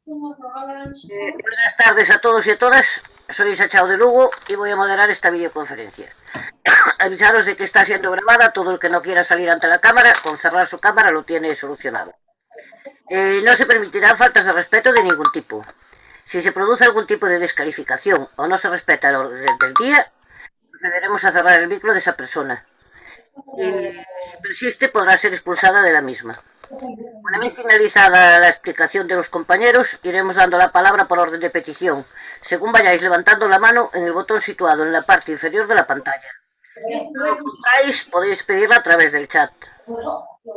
Buenas tardes a todos y a todas. Soy Sachao de Lugo y voy a moderar esta videoconferencia. Avisaros de que está siendo grabada. Todo el que no quiera salir ante la cámara, con cerrar su cámara lo tiene solucionado. No se permitirán faltas de respeto de ningún tipo. Si se produce algún tipo de descalificación o no se respeta el orden del día, procederemos a cerrar el micro de esa persona. Si persiste, podrá ser expulsada de la misma. Una vez finalizada la explicación de los compañeros, iremos dando la palabra por orden de petición, según vayáis levantando la mano en el botón situado en la parte inferior de la pantalla. Si lo encontráis, podéis pedirla a través del chat.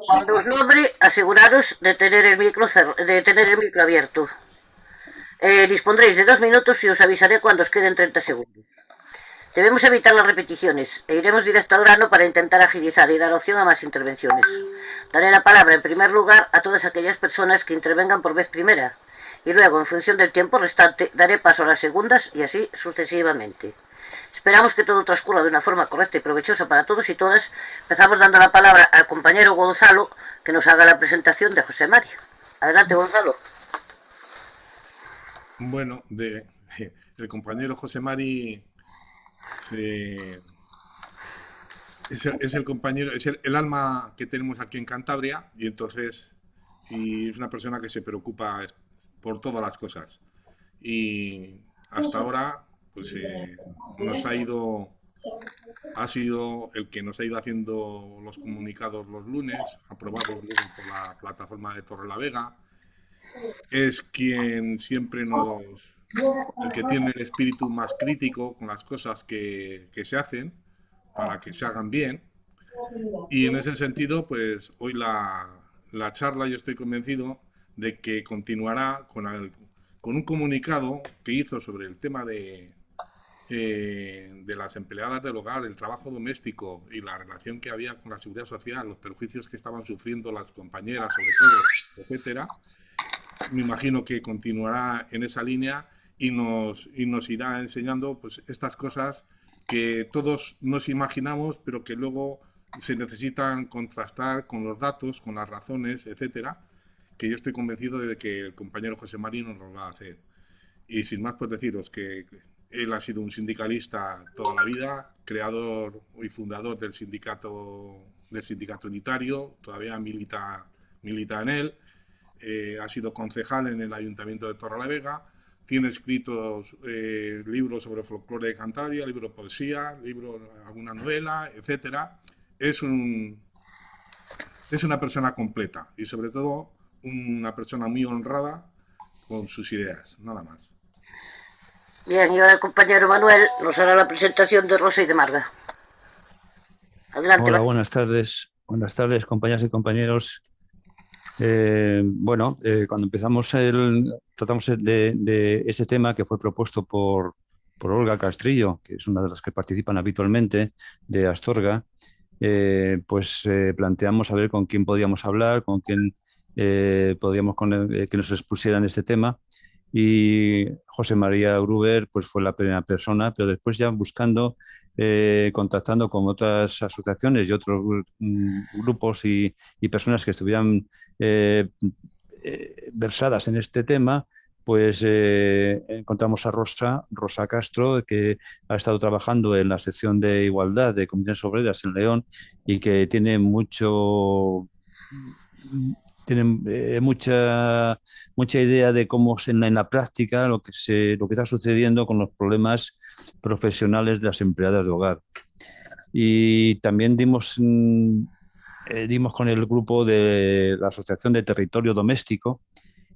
Cuando os nombre, aseguraros de tener el micro abierto. Dispondréis de 2 minutos y os avisaré cuando os queden 30 segundos. Debemos evitar las repeticiones e iremos directo al grano para intentar agilizar y dar opción a más intervenciones. Daré la palabra en primer lugar a todas aquellas personas que intervengan por vez primera y luego, en función del tiempo restante, daré paso a las segundas y así sucesivamente. Esperamos que todo transcurra de una forma correcta y provechosa para todos y todas. Empezamos dando la palabra al compañero Gonzalo, que nos haga la presentación de José Mari. Adelante, Gonzalo. Bueno, el compañero José Mari es el compañero, es el alma que tenemos aquí en Cantabria y es una persona que se preocupa por todas las cosas. Y hasta ahora, pues ha sido el que nos ha ido haciendo los comunicados los lunes, aprobados luego por la plataforma de Torrelavega. Es quien siempre el que tiene el espíritu más crítico con las cosas que se hacen para que se hagan bien. Y en ese sentido, pues hoy la charla yo estoy convencido de que continuará con un comunicado que hizo sobre el tema de las empleadas del hogar, el trabajo doméstico y la relación que había con la seguridad social, los perjuicios que estaban sufriendo las compañeras, sobre todo, etcétera. Me imagino que continuará en esa línea y nos irá enseñando pues estas cosas que todos nos imaginamos, pero que luego se necesitan contrastar con los datos, con las razones, etcétera, que yo estoy convencido de que el compañero José Marino nos va a hacer. Y sin más, pues deciros que él ha sido un sindicalista toda la vida, creador y fundador del sindicato unitario, todavía milita en él. Ha sido concejal en el Ayuntamiento de Torrelavega, tiene escritos libros sobre folclore de Cantabria, libros de poesía, alguna novela, etcétera. Es una persona completa y sobre todo una persona muy honrada con sus ideas, nada más. Bien, y ahora el compañero Manuel nos hará la presentación de Rosa y de Marga. Adelante. Hola, buenas tardes, compañeras y compañeros. Cuando tratamos de ese tema que fue propuesto por Olga Castrillo, que es una de las que participan habitualmente, de Astorga, planteamos a ver con quién podíamos hablar, con quién podíamos que nos expusieran este tema. Y José María Gruber pues fue la primera persona, pero después ya buscando, contactando con otras asociaciones y otros grupos y personas que estuvieran versadas en este tema, pues encontramos a Rosa Castro, que ha estado trabajando en la sección de igualdad de Comisiones Obreras en León y que tiene mucha idea de cómo en la práctica lo que está sucediendo con los problemas profesionales de las empleadas de hogar. Y también dimos con el grupo de la Asociación de Territorio Doméstico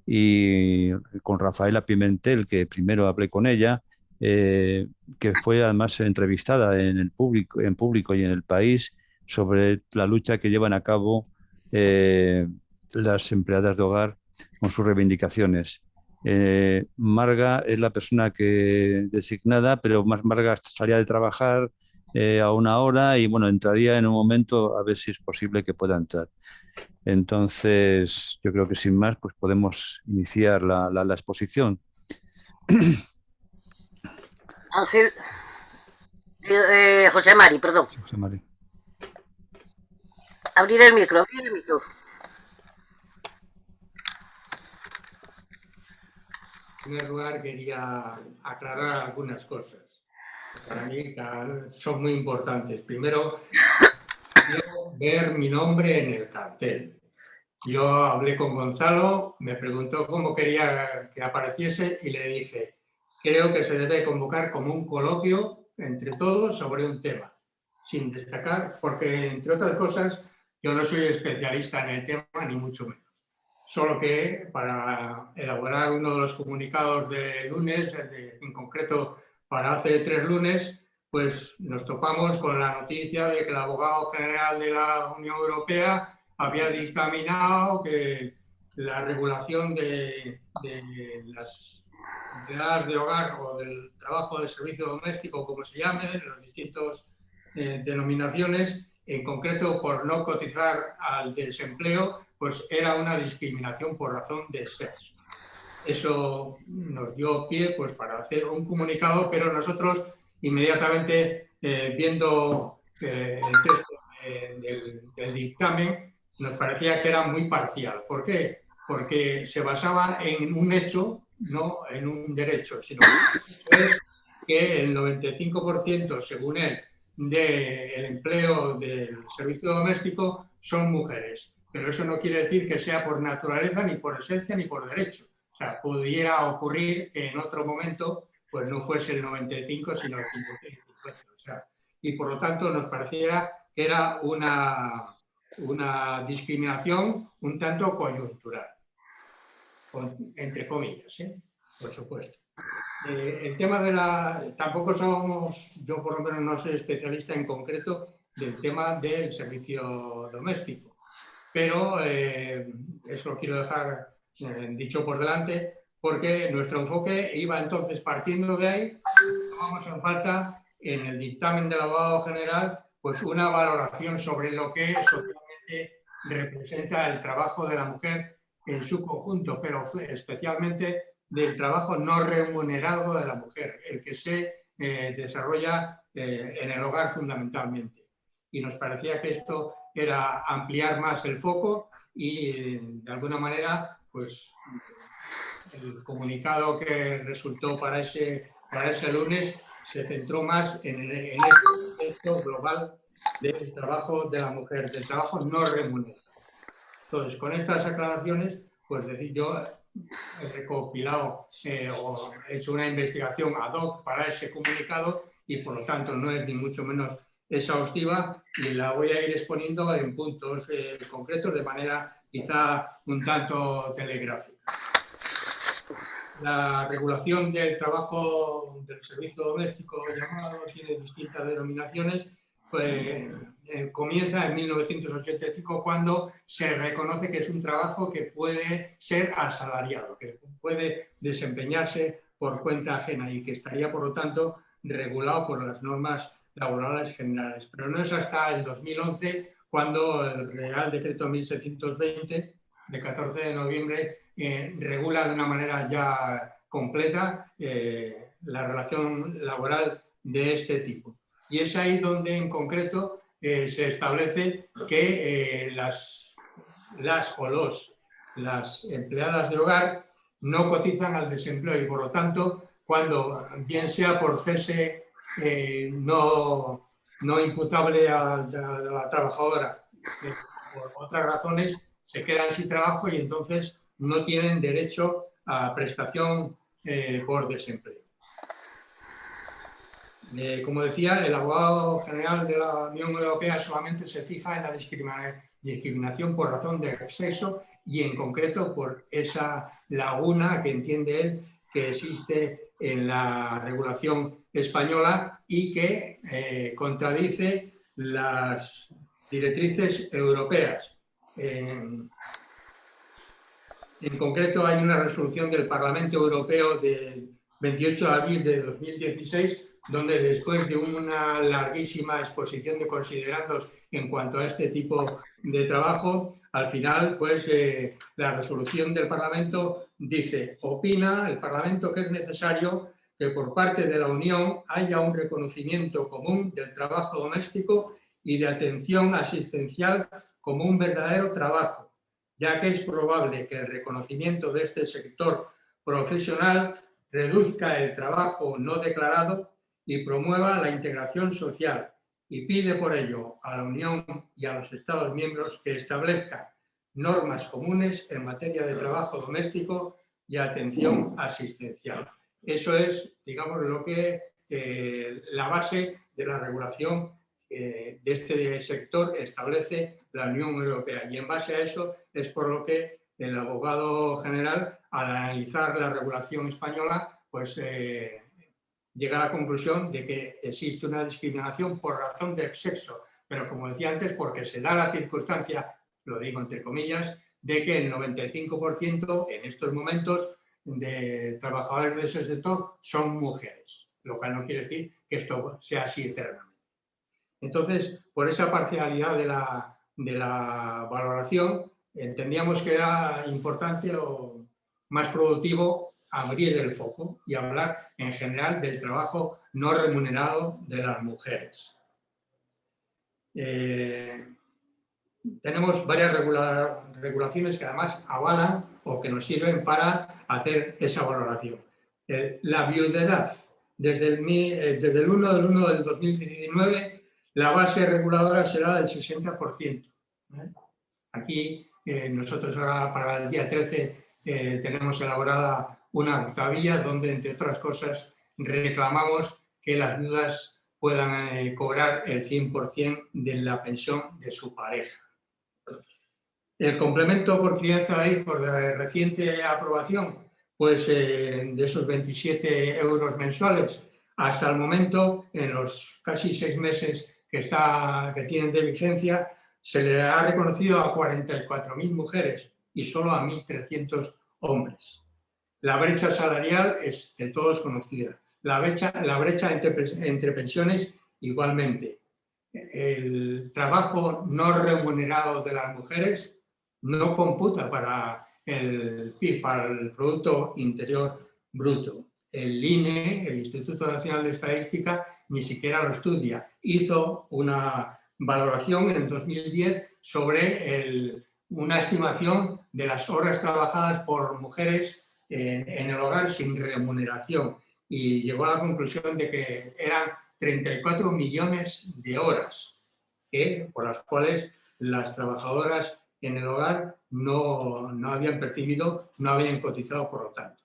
y con Rafaela Pimentel, que primero hablé con ella, que fue además entrevistada en público y en El País sobre la lucha que llevan a cabo las empleadas de hogar con sus reivindicaciones. Marga es la persona designada, pero Marga salía de trabajar a una hora y bueno, entraría en un momento a ver si es posible que pueda entrar. Entonces, yo creo que sin más, pues podemos iniciar la exposición. Ángel, José Mari, perdón. José Mari. Abrir el micro. En primer lugar, quería aclarar algunas cosas que para mí son muy importantes. Primero, quiero ver mi nombre en el cartel. Yo hablé con Gonzalo, me preguntó cómo quería que apareciese y le dije, creo que se debe convocar como un coloquio entre todos sobre un tema, sin destacar, porque entre otras cosas yo no soy especialista en el tema, ni mucho menos. Solo que para elaborar uno de los comunicados de lunes, en concreto para hace 3 lunes, pues nos topamos con la noticia de que el abogado general de la Unión Europea había dictaminado que la regulación de las empleadas de hogar o del trabajo de servicio doméstico, como se llame, las distintas denominaciones, en concreto por no cotizar al desempleo, pues era una discriminación por razón de sexo. Eso nos dio pie pues, para hacer un comunicado, pero nosotros inmediatamente viendo el texto del dictamen, nos parecía que era muy parcial. ¿Por qué? Porque se basaba en un hecho, no en un derecho, sino que el 95%, según él, del empleo del servicio doméstico son mujeres. Pero eso no quiere decir que sea por naturaleza, ni por esencia, ni por derecho. O sea, pudiera ocurrir que en otro momento pues no fuese el 95, sino el 50. O sea, y por lo tanto nos pareciera que era una discriminación un tanto coyuntural, entre comillas, por supuesto. El tema de tampoco somos, yo por lo menos no soy especialista en concreto del tema del servicio doméstico, pero eso lo quiero dejar dicho por delante, porque nuestro enfoque iba entonces partiendo de ahí, tomamos en falta en el dictamen del abogado general pues una valoración sobre lo que socialmente representa el trabajo de la mujer en su conjunto, pero especialmente del trabajo no remunerado de la mujer, el que se desarrolla en el hogar fundamentalmente. Y nos parecía que esto era ampliar más el foco y de alguna manera pues el comunicado que resultó para ese lunes se centró más en este contexto global del trabajo de la mujer, del trabajo no remunerado. Entonces, con estas aclaraciones, pues decir, yo he recopilado o he hecho una investigación ad hoc para ese comunicado y por lo tanto no es ni mucho menos exhaustiva y la voy a ir exponiendo en puntos concretos de manera quizá un tanto telegráfica. La regulación del trabajo del servicio doméstico llamado tiene distintas denominaciones. Pues, comienza en 1985 cuando se reconoce que es un trabajo que puede ser asalariado, que puede desempeñarse por cuenta ajena y que estaría, por lo tanto, regulado por las normas laborales generales. Pero no es hasta el 2011 cuando el Real Decreto 1620 de 14 de noviembre regula de una manera ya completa la relación laboral de este tipo. Y es ahí donde en concreto se establece que las empleadas de hogar no cotizan al desempleo y por lo tanto cuando bien sea por cese no imputable a la trabajadora por otras razones se quedan sin trabajo y entonces no tienen derecho a prestación por desempleo. Como decía, el abogado general de la Unión Europea solamente se fija en la discriminación por razón de sexo y en concreto por esa laguna que entiende él que existe en la regulación española y que contradice las directrices europeas. En concreto, hay una resolución del Parlamento Europeo del 28 de abril de 2016, donde después de una larguísima exposición de considerandos en cuanto a este tipo de trabajo, al final, pues la resolución del Parlamento dice, opina el Parlamento que es necesario que por parte de la Unión haya un reconocimiento común del trabajo doméstico y de atención asistencial como un verdadero trabajo, ya que es probable que el reconocimiento de este sector profesional, reduzca el trabajo no declarado y promueva la integración social, y pide por ello a la Unión y a los Estados miembros que establezcan normas comunes en materia de trabajo doméstico y atención asistencial. Eso es, digamos, lo que la base de la regulación de este sector establece la Unión Europea, y en base a eso es por lo que el abogado general, al analizar la regulación española, pues llega a la conclusión de que existe una discriminación por razón de sexo, pero como decía antes, porque se da la circunstancia, lo digo entre comillas, de que el 95% en estos momentos de trabajadores de ese sector son mujeres, lo cual no quiere decir que esto sea así eternamente. Entonces, por esa parcialidad de la valoración, entendíamos que era importante o más productivo abrir el foco y hablar en general del trabajo no remunerado de las mujeres. Tenemos varias regulaciones que además avalan o que nos sirven para hacer esa valoración. La viudedad. Desde el 1 del 1 del 2019, la base reguladora será del 60%. Aquí nosotros ahora para el día 13 tenemos elaborada una tabilla donde, entre otras cosas, reclamamos que las viudas puedan cobrar el 100% de la pensión de su pareja. El complemento por crianza de hijos de reciente aprobación, pues de esos 27 euros mensuales, hasta el momento, en los casi 6 meses que tienen de vigencia, se le ha reconocido a 44.000 mujeres y solo a 1.300 hombres. La brecha salarial es de todos conocida. La brecha entre pensiones igualmente. El trabajo no remunerado de las mujeres no computa para el PIB, para el Producto Interior Bruto. El INE, el Instituto Nacional de Estadística, ni siquiera lo estudia. Hizo una valoración en 2010 sobre una estimación de las horas trabajadas por mujeres en el hogar sin remuneración, y llegó a la conclusión de que eran 34 millones de horas por las cuales las trabajadoras en el hogar no habían percibido, no habían cotizado, por lo tanto.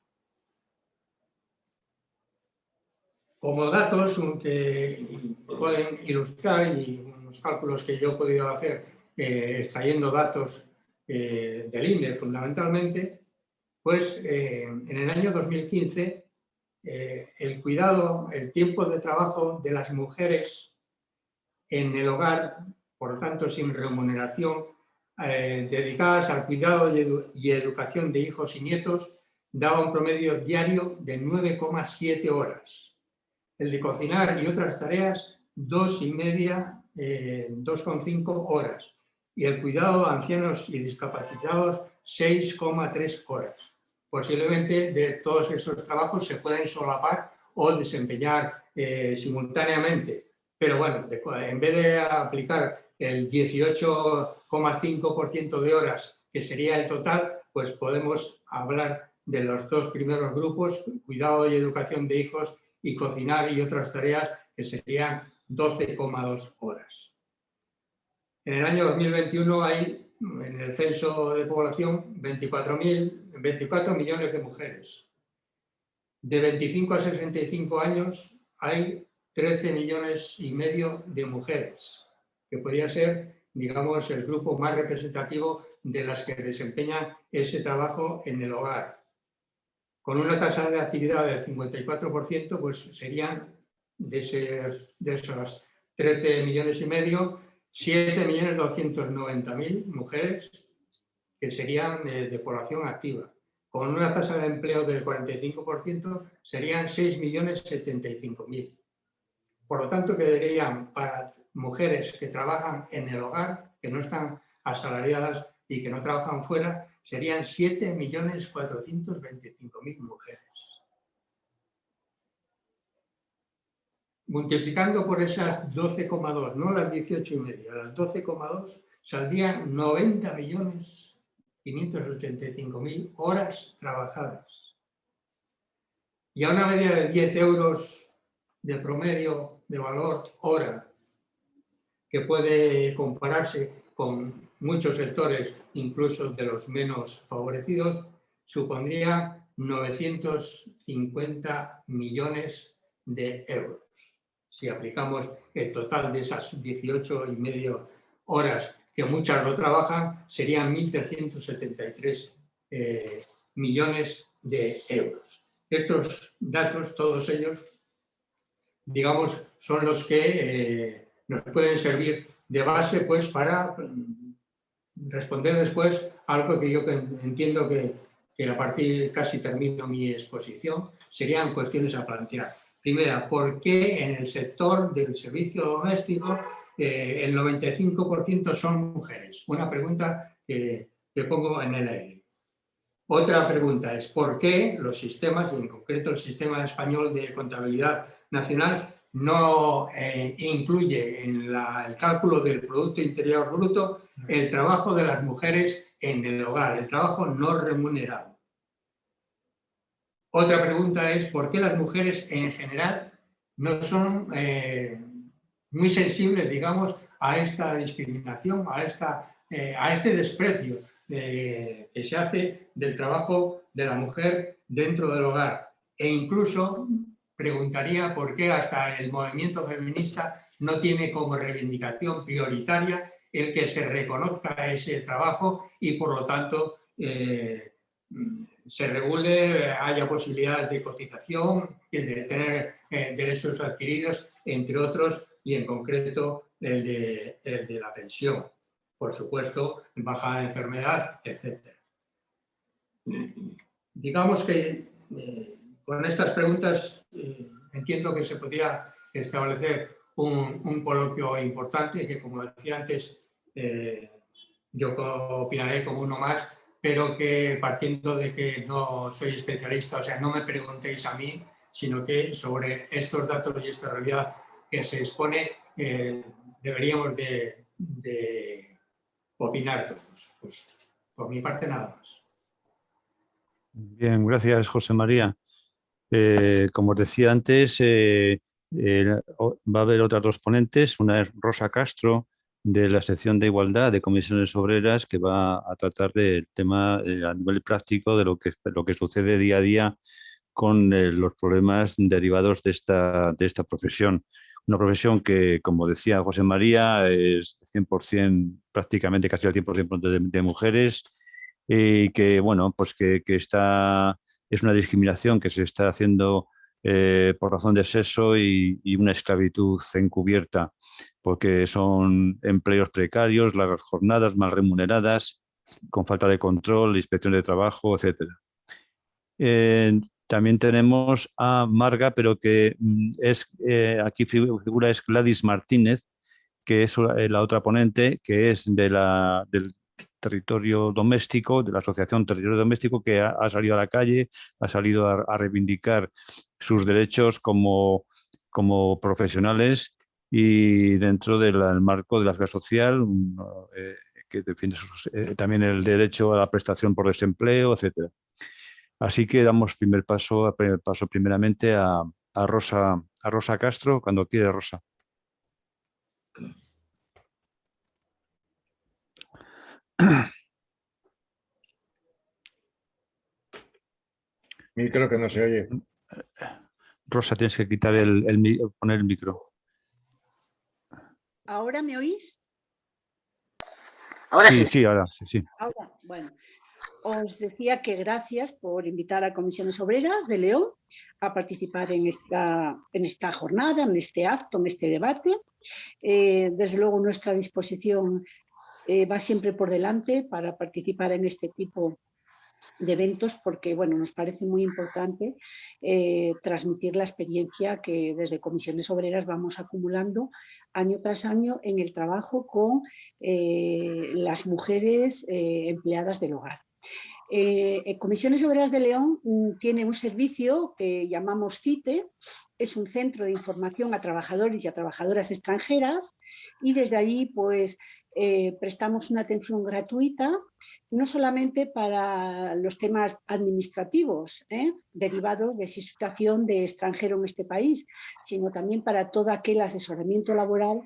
Como datos que pueden ilustrar, y unos cálculos que yo he podido hacer extrayendo datos del INE fundamentalmente, pues en el año 2015 el cuidado, el tiempo de trabajo de las mujeres en el hogar, por lo tanto sin remuneración, dedicadas al cuidado y educación de hijos y nietos, daba un promedio diario de 9,7 horas. El de cocinar y otras tareas, 2,5 horas. Y el cuidado de ancianos y discapacitados, 6,3 horas. Posiblemente de todos estos trabajos se pueden solapar o desempeñar simultáneamente. Pero bueno, en vez de aplicar el 18,5% de horas, que sería el total, pues podemos hablar de los dos primeros grupos, cuidado y educación de hijos y cocinar y otras tareas, que serían 12,2 horas. En el año 2021 hay, en el censo de población, 24 millones de mujeres. De 25 a 65 años hay 13 millones y medio de mujeres, que podría ser, digamos, el grupo más representativo de las que desempeñan ese trabajo en el hogar. Con una tasa de actividad del 54%, pues serían de esos 13 millones y medio, 7.290.000 mujeres que serían de población activa. Con una tasa de empleo del 45%, serían 6.075.000. Por lo tanto, quedarían para mujeres que trabajan en el hogar, que no están asalariadas y que no trabajan fuera, serían 7.425.000 mujeres. Multiplicando por esas 12,2, no las 18,5, las 12,2, saldrían 90.585.000 horas trabajadas. y a una media de 10 euros de promedio de valor hora, que puede compararse con muchos sectores, incluso de los menos favorecidos, supondría 950 millones de euros. Si aplicamos el total de esas 18,5 horas que muchas no trabajan, serían 1.373 millones de euros. Estos datos, todos ellos, digamos, son los que nos pueden servir de base, pues, para responder después a algo que yo entiendo que a partir, casi termino mi exposición, serían cuestiones a plantear. Primera, ¿por qué en el sector del servicio doméstico el 95% son mujeres? Una pregunta que pongo en el aire. Otra pregunta es, ¿por qué los sistemas, y en concreto el sistema español de contabilidad nacional, no incluye en el cálculo del Producto Interior Bruto el trabajo de las mujeres en el hogar, el trabajo no remunerado? Otra pregunta es, ¿por qué las mujeres en general no son muy sensibles, digamos, a esta discriminación, a este desprecio que se hace del trabajo de la mujer dentro del hogar? E incluso preguntaría por qué hasta el movimiento feminista no tiene como reivindicación prioritaria el que se reconozca ese trabajo y, por lo tanto, se regule, haya posibilidades de cotización, de tener derechos adquiridos, entre otros, y en concreto el de la pensión, por supuesto, baja de enfermedad, etc. Digamos que con estas preguntas entiendo que se podría establecer un coloquio importante que, como decía antes, yo opinaré como uno más, pero que, partiendo de que no soy especialista, o sea, no me preguntéis a mí, sino que sobre estos datos y esta realidad que se expone deberíamos de opinar todos. Pues por mi parte nada más. Bien, gracias, José María. Como os decía antes, va a haber otras dos ponentes. Una es Rosa Castro, de la sección de Igualdad de Comisiones Obreras, que va a tratar del tema a nivel práctico de lo que sucede día a día con los problemas derivados de esta profesión. Una profesión que, como decía José María, es 100%, prácticamente casi al 100% de mujeres, y que, bueno, pues que es una discriminación que se está haciendo por razón de sexo y una esclavitud encubierta, porque son empleos precarios, largas jornadas, mal remuneradas, con falta de control, inspección de trabajo, etc. También tenemos a Marga, pero que aquí figura es Gladys Martínez, que es la otra ponente, que es del territorio doméstico, de la Asociación Territorio Doméstico, que ha salido a la calle, ha salido a reivindicar sus derechos como profesionales y dentro del marco de la seguridad social, que defiende también el derecho a la prestación por desempleo, etc. Así que damos primer paso primeramente a Rosa Castro, cuando quiere, Rosa. Creo que no se oye. Rosa, tienes que quitar poner el micro. ¿Ahora me oís? Ahora Sí, sí. ahora sí. Ahora, bueno. Os decía que gracias por invitar a Comisiones Obreras de León a participar en esta jornada, en este acto, en este debate. Desde luego nuestra disposición va siempre por delante para participar en este tipo de eventos porque, bueno, nos parece muy importante transmitir la experiencia que desde Comisiones Obreras vamos acumulando año tras año en el trabajo con las mujeres empleadas del hogar. Comisiones Obreras de León tiene un servicio que llamamos CITE, es un centro de información a trabajadores y a trabajadoras extranjeras, y desde allí pues prestamos una atención gratuita, no solamente para los temas administrativos derivados de situación de extranjero en este país, sino también para todo aquel asesoramiento laboral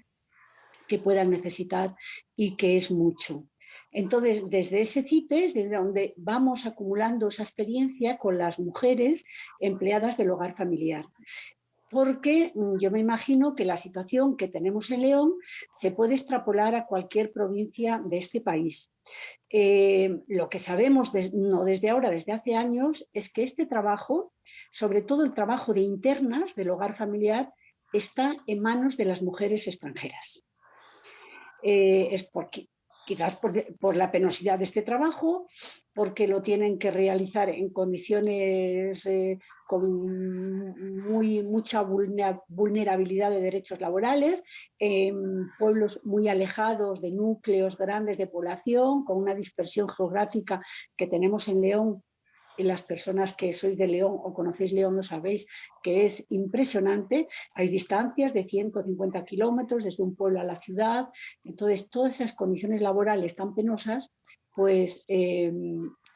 que puedan necesitar y que es mucho. Entonces, desde ese CITES, desde donde vamos acumulando esa experiencia con las mujeres empleadas del hogar familiar. Porque yo me imagino que la situación que tenemos en León se puede extrapolar a cualquier provincia de este país. Lo que sabemos, no desde ahora, desde hace años, es que este trabajo, sobre todo el trabajo de internas del hogar familiar, está en manos de las mujeres extranjeras. Es porque quizás por la penosidad de este trabajo, porque lo tienen que realizar en condiciones con mucha vulnerabilidad de derechos laborales, en pueblos muy alejados de núcleos grandes de población, con una dispersión geográfica que tenemos en León. Y las personas que sois de León o conocéis León lo sabéis, que es impresionante. Hay distancias de 150 kilómetros desde un pueblo a la ciudad. Entonces, todas esas condiciones laborales tan penosas, pues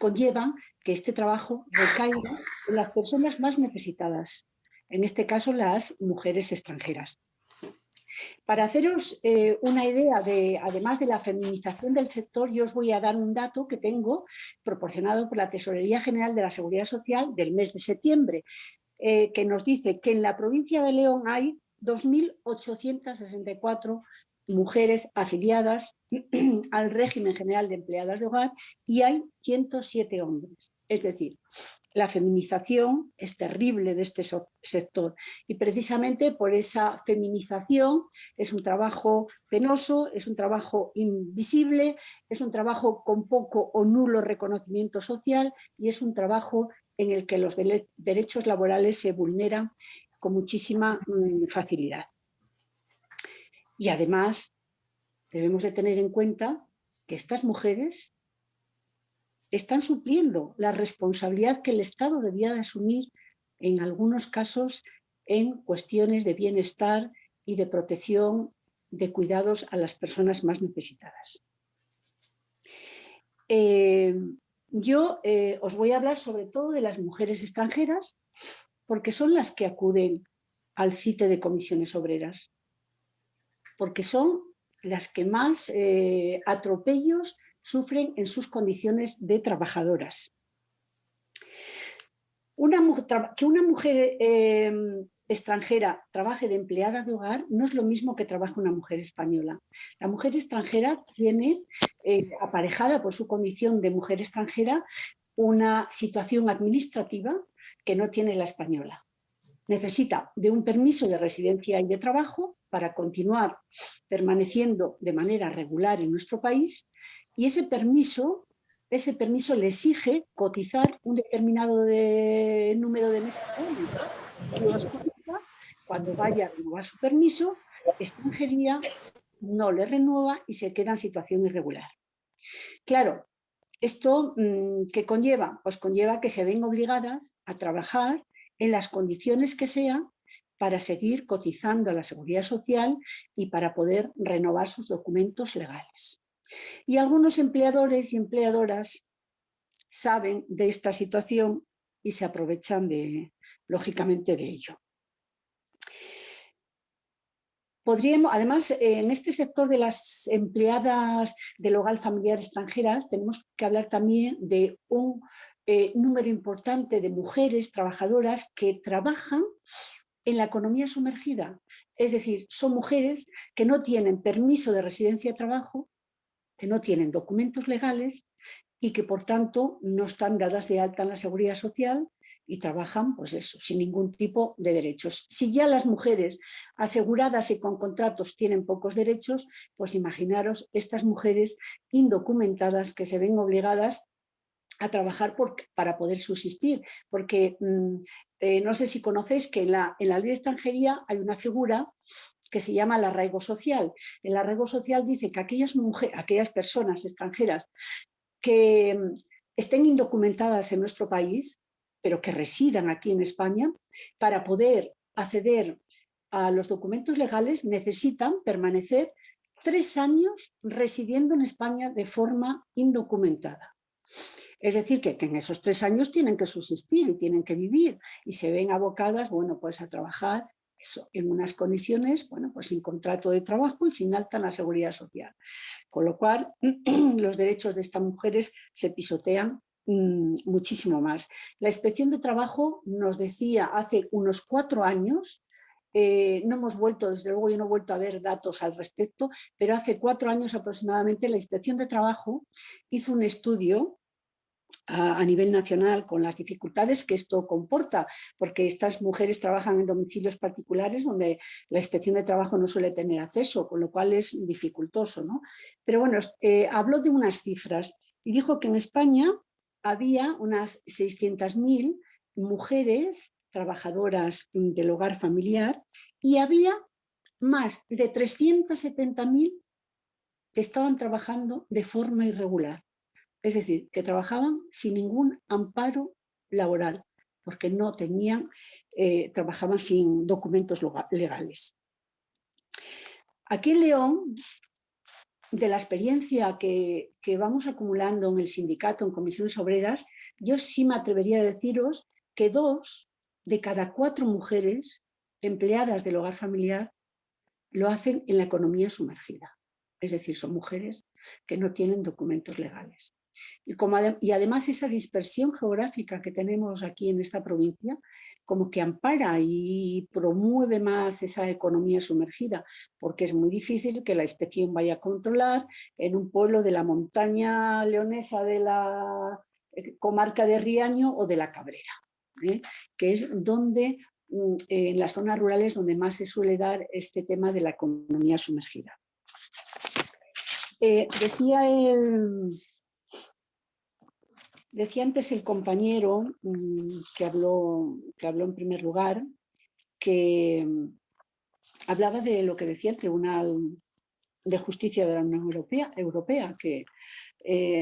conllevan que este trabajo recaiga en las personas más necesitadas, en este caso las mujeres extranjeras. Para haceros una idea, además de la feminización del sector, yo os voy a dar un dato que tengo proporcionado por la Tesorería General de la Seguridad Social del mes de septiembre, que nos dice que en la provincia de León hay 2.864 mujeres afiliadas al régimen general de empleadas de hogar y hay 107 hombres. Es decir, la feminización es terrible de este sector y precisamente por esa feminización es un trabajo penoso, es un trabajo invisible, es un trabajo con poco o nulo reconocimiento social y es un trabajo en el que los derechos laborales se vulneran con muchísima facilidad. Y además debemos de tener en cuenta que estas mujeres están supliendo la responsabilidad que el Estado debía de asumir en algunos casos en cuestiones de bienestar y de protección de cuidados a las personas más necesitadas. Yo os voy a hablar sobre todo de las mujeres extranjeras porque son las que acuden al CITE de comisiones obreras, porque son las que más atropellos sufren en sus condiciones de trabajadoras. Que una mujer extranjera trabaje de empleada de hogar no es lo mismo que trabaje una mujer española. La mujer extranjera tiene aparejada por su condición de mujer extranjera una situación administrativa que no tiene la española. Necesita de un permiso de residencia y de trabajo para continuar permaneciendo de manera regular en nuestro país y ese permiso le exige cotizar un determinado número de meses cuando vaya a renovar su permiso, extranjería no le renueva y se queda en situación irregular. Claro, ¿esto qué conlleva? Pues conlleva que se ven obligadas a trabajar en las condiciones que sean para seguir cotizando a la Seguridad Social y para poder renovar sus documentos legales. Y algunos empleadores y empleadoras saben de esta situación y se aprovechan lógicamente de ello. Además, en este sector de las empleadas del hogar familiar extranjeras tenemos que hablar también de un número importante de mujeres trabajadoras que trabajan en la economía sumergida. Es decir, son mujeres que no tienen permiso de residencia de trabajo, que no tienen documentos legales y que por tanto no están dadas de alta en la Seguridad Social y trabajan pues eso, sin ningún tipo de derechos. Si ya las mujeres aseguradas y con contratos tienen pocos derechos, pues imaginaros estas mujeres indocumentadas que se ven obligadas a trabajar para poder subsistir, porque no sé si conocéis que en la ley de extranjería hay una figura que se llama el arraigo social. El arraigo social dice que aquellas personas extranjeras que estén indocumentadas en nuestro país, pero que residan aquí en España, para poder acceder a los documentos legales necesitan permanecer 3 años residiendo en España de forma indocumentada. Es decir, que en esos 3 años tienen que subsistir y tienen que vivir y se ven abocadas, bueno, pues a trabajar eso, en unas condiciones, bueno, pues sin contrato de trabajo y sin alta en la seguridad social. Con lo cual, los derechos de estas mujeres se pisotean muchísimo más. La Inspección de Trabajo nos decía hace unos 4 años, no hemos vuelto, desde luego yo no he vuelto a ver datos al respecto, pero hace 4 años aproximadamente la Inspección de Trabajo hizo un estudio a nivel nacional con las dificultades que esto comporta, porque estas mujeres trabajan en domicilios particulares donde la Inspección de Trabajo no suele tener acceso, con lo cual es dificultoso, ¿no? Pero bueno, habló de unas cifras y dijo que en España había unas 600.000 mujeres trabajadoras del hogar familiar y había más de 370.000 que estaban trabajando de forma irregular. Es decir, que trabajaban sin ningún amparo laboral, porque no tenían, trabajaban sin documentos legales. Aquí en León, de la experiencia que vamos acumulando en el sindicato, en comisiones obreras, yo sí me atrevería a deciros que 2 de cada 4 mujeres empleadas del hogar familiar lo hacen en la economía sumergida. Es decir, son mujeres que no tienen documentos legales. Y además esa dispersión geográfica que tenemos aquí en esta provincia como que ampara y promueve más esa economía sumergida, porque es muy difícil que la inspección vaya a controlar en un pueblo de la montaña leonesa de la comarca de Riaño o de la Cabrera, que es donde, en las zonas rurales donde más se suele dar este tema de la economía sumergida. Decía antes el compañero que habló en primer lugar, que hablaba de lo que decía el Tribunal de Justicia de la Unión Europea, que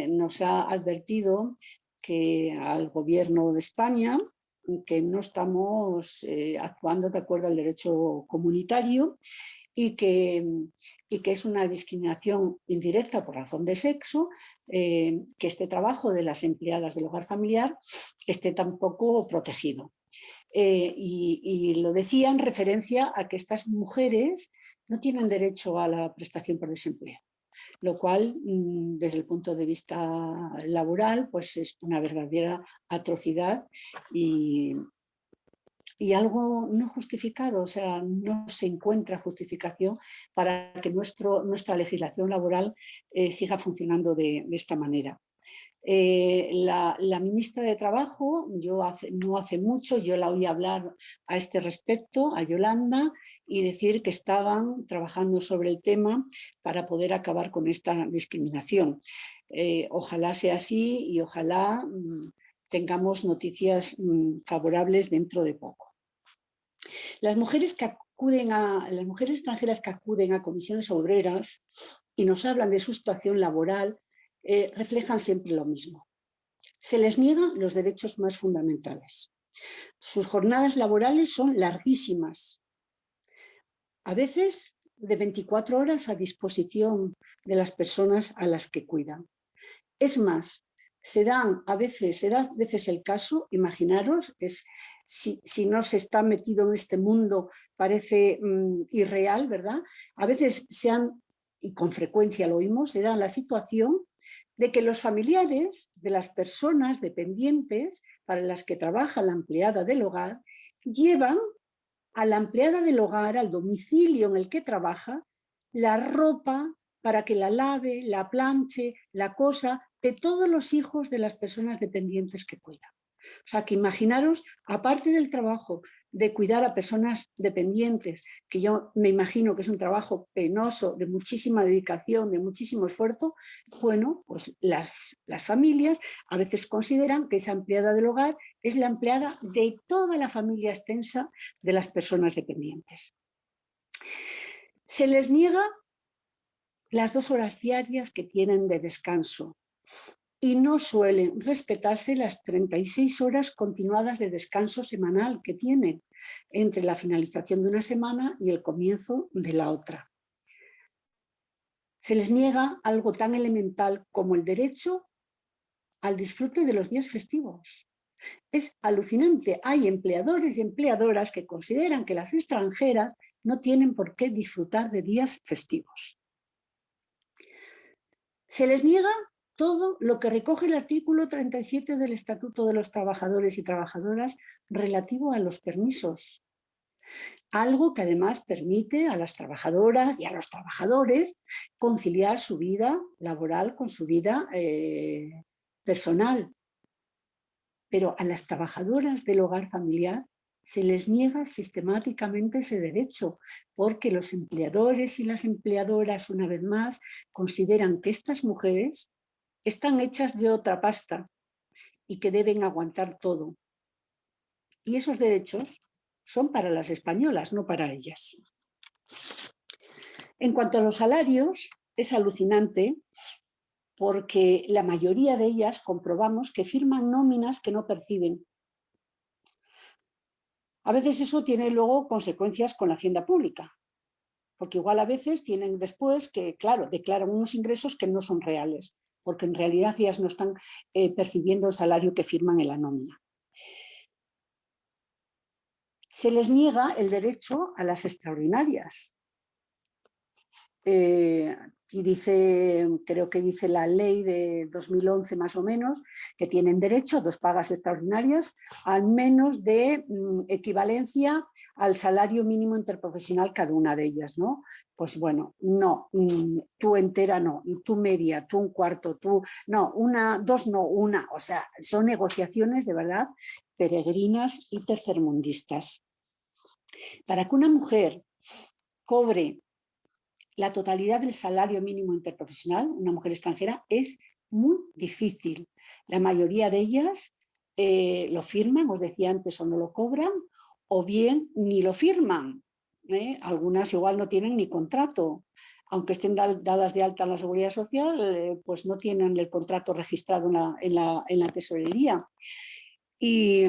nos ha advertido que al Gobierno de España que no estamos actuando de acuerdo al derecho comunitario y que es una discriminación indirecta por razón de sexo, que este trabajo de las empleadas del hogar familiar esté tampoco protegido. Y lo decía en referencia a que estas mujeres no tienen derecho a la prestación por desempleo, lo cual, desde el punto de vista laboral, pues es una verdadera atrocidad y algo no justificado, o sea, no se encuentra justificación para que nuestra legislación laboral siga funcionando de esta manera. La ministra de Trabajo, no hace mucho, yo la oí hablar a este respecto, a Yolanda, y decir que estaban trabajando sobre el tema para poder acabar con esta discriminación. Ojalá sea así y ojalá tengamos noticias favorables dentro de poco. Las mujeres extranjeras que acuden a comisiones obreras y nos hablan de su situación laboral reflejan siempre lo mismo. Se les niegan los derechos más fundamentales. Sus jornadas laborales son larguísimas, a veces de 24 horas a disposición de las personas a las que cuidan. Es más, será a veces el caso, imaginaros, si no se está metido en este mundo parece irreal, ¿verdad? A veces y con frecuencia lo oímos, se da la situación de que los familiares de las personas dependientes para las que trabaja la empleada del hogar llevan a la empleada del hogar al domicilio en el que trabaja la ropa para que la lave, la planche, la cosa de todos los hijos de las personas dependientes que cuidan. O sea, que imaginaros, aparte del trabajo de cuidar a personas dependientes, que yo me imagino que es un trabajo penoso, de muchísima dedicación, de muchísimo esfuerzo, bueno, pues las familias a veces consideran que esa empleada del hogar es la empleada de toda la familia extensa de las personas dependientes. Se les niega las 2 horas diarias que tienen de descanso y no suelen respetarse las 36 horas continuadas de descanso semanal que tienen entre la finalización de una semana y el comienzo de la otra. Se les niega algo tan elemental como el derecho al disfrute de los días festivos. Es alucinante. Hay empleadores y empleadoras que consideran que las extranjeras no tienen por qué disfrutar de días festivos. Se les niega todo lo que recoge el artículo 37 del Estatuto de los Trabajadores y Trabajadoras relativo a los permisos. Algo que además permite a las trabajadoras y a los trabajadores conciliar su vida laboral con su vida personal. Pero a las trabajadoras del hogar familiar se les niega sistemáticamente ese derecho, porque los empleadores y las empleadoras, una vez más, consideran que estas mujeres están hechas de otra pasta y que deben aguantar todo. Y esos derechos son para las españolas, no para ellas. En cuanto a los salarios, es alucinante porque la mayoría de ellas comprobamos que firman nóminas que no perciben. A veces eso tiene luego consecuencias con la hacienda pública, porque igual a veces tienen después que, claro, declaran unos ingresos que no son reales, porque en realidad ellas no están percibiendo el salario que firman en la nómina. Se les niega el derecho a las extraordinarias. Y dice, creo que dice la ley de 2011 más o menos, que tienen derecho a 2 pagas extraordinarias al menos de equivalencia al salario mínimo interprofesional cada una de ellas, ¿no? Pues bueno, no, tú entera no, tú media, tú un cuarto, tú no, una, 2 no, una, o sea, son negociaciones de verdad peregrinas y tercermundistas. Para que una mujer cobre la totalidad del salario mínimo interprofesional, una mujer extranjera, es muy difícil. La mayoría de ellas lo firman, os decía antes, o no lo cobran, o bien ni lo firman. Algunas igual no tienen ni contrato. Aunque estén dadas de alta en la Seguridad Social, pues no tienen el contrato registrado en la tesorería. Y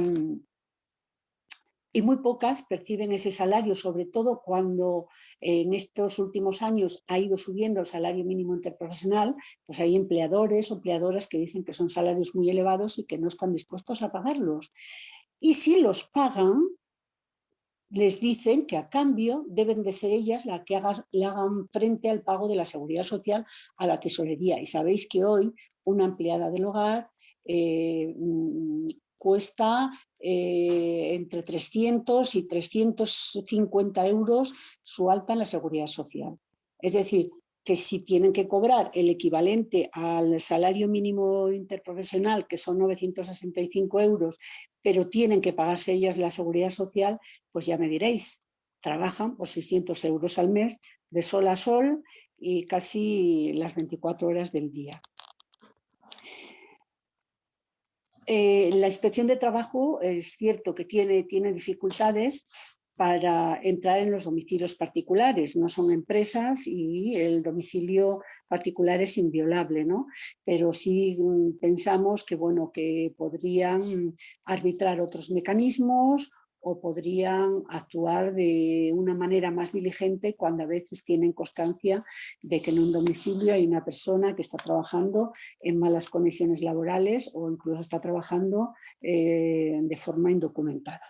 muy pocas perciben ese salario, sobre todo cuando en estos últimos años ha ido subiendo el salario mínimo interprofesional, pues hay empleadores o empleadoras que dicen que son salarios muy elevados y que no están dispuestos a pagarlos. Y si los pagan, les dicen que a cambio deben de ser ellas las que le hagan frente al pago de la Seguridad Social a la tesorería. Y sabéis que hoy una empleada del hogar cuesta entre 300 y 350 euros su alta en la Seguridad Social. Es decir, que si tienen que cobrar el equivalente al salario mínimo interprofesional, que son 965 euros, pero tienen que pagarse ellas la Seguridad Social, pues ya me diréis, trabajan por 600 euros al mes de sol a sol y casi las 24 horas del día. La inspección de trabajo es cierto que tiene dificultades para entrar en los domicilios particulares, no son empresas y el domicilio particular es inviolable, ¿no? Pero sí pensamos que, bueno, que podrían arbitrar otros mecanismos o podrían actuar de una manera más diligente cuando a veces tienen constancia de que en un domicilio hay una persona que está trabajando en malas condiciones laborales o incluso está trabajando de forma indocumentada.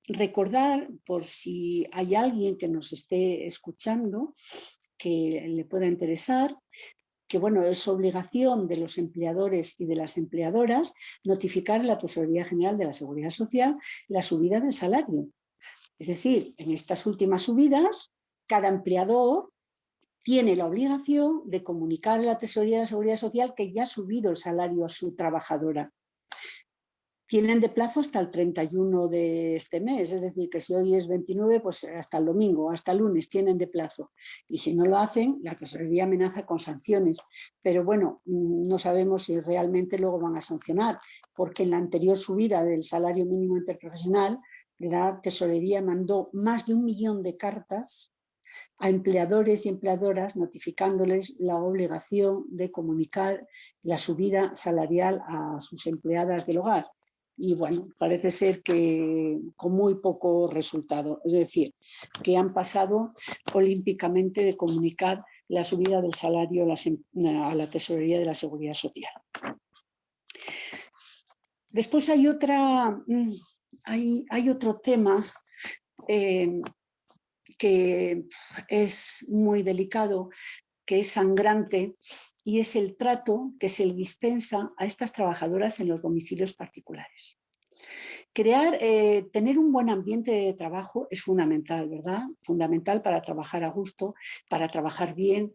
Recordar, por si hay alguien que nos esté escuchando que le pueda interesar, que bueno, es obligación de los empleadores y de las empleadoras notificar a la Tesorería General de la Seguridad Social la subida del salario. Es decir, en estas últimas subidas, cada empleador tiene la obligación de comunicar a la Tesorería de la Seguridad Social que ya ha subido el salario a su trabajadora. Tienen de plazo hasta el 31 de este mes, es decir, que si hoy es 29, pues hasta el domingo, hasta el lunes tienen de plazo. Y si no lo hacen, la tesorería amenaza con sanciones. Pero bueno, no sabemos si realmente luego van a sancionar, porque en la anterior subida del salario mínimo interprofesional, la tesorería mandó más de 1 millón de cartas a empleadores y empleadoras notificándoles la obligación de comunicar la subida salarial a sus empleadas del hogar. y bueno, parece ser que con muy poco resultado. Es decir, que han pasado olímpicamente de comunicar la subida del salario a la Tesorería de la Seguridad Social. Después hay otro tema que es muy delicado, que es sangrante, y es el trato que se le dispensa a estas trabajadoras en los domicilios particulares. Tener un buen ambiente de trabajo es fundamental, ¿verdad? Fundamental para trabajar a gusto, para trabajar bien,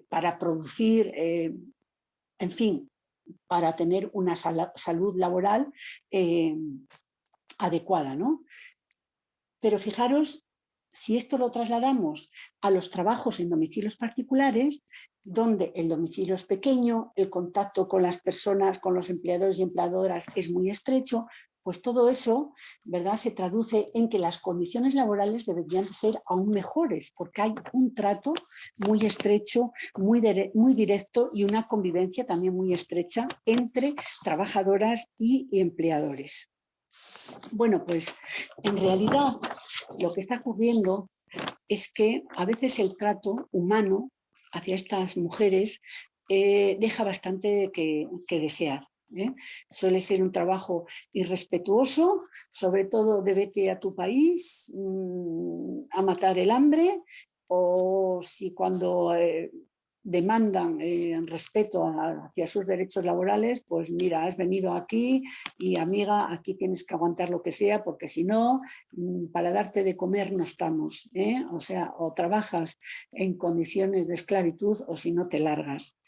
para producir, en fin, para tener una salud laboral adecuada, ¿no? Pero fijaros, si esto lo trasladamos a los trabajos en domicilios particulares, donde el domicilio es pequeño, el contacto con las personas, con los empleadores y empleadoras es muy estrecho, pues todo eso, ¿verdad?, se traduce en que las condiciones laborales deberían ser aún mejores, porque hay un trato muy estrecho, muy directo, y una convivencia también muy estrecha entre trabajadoras y empleadores. Bueno, pues en realidad lo que está ocurriendo es que a veces el trato humano hacia estas mujeres deja bastante que desear. Suele ser un trabajo irrespetuoso, sobre todo de vete a tu país a matar el hambre, o si cuando demandan respeto hacia sus derechos laborales, pues mira, has venido aquí y amiga, aquí tienes que aguantar lo que sea, porque si no, para darte de comer no estamos, o sea, o trabajas en condiciones de esclavitud o si no te largas.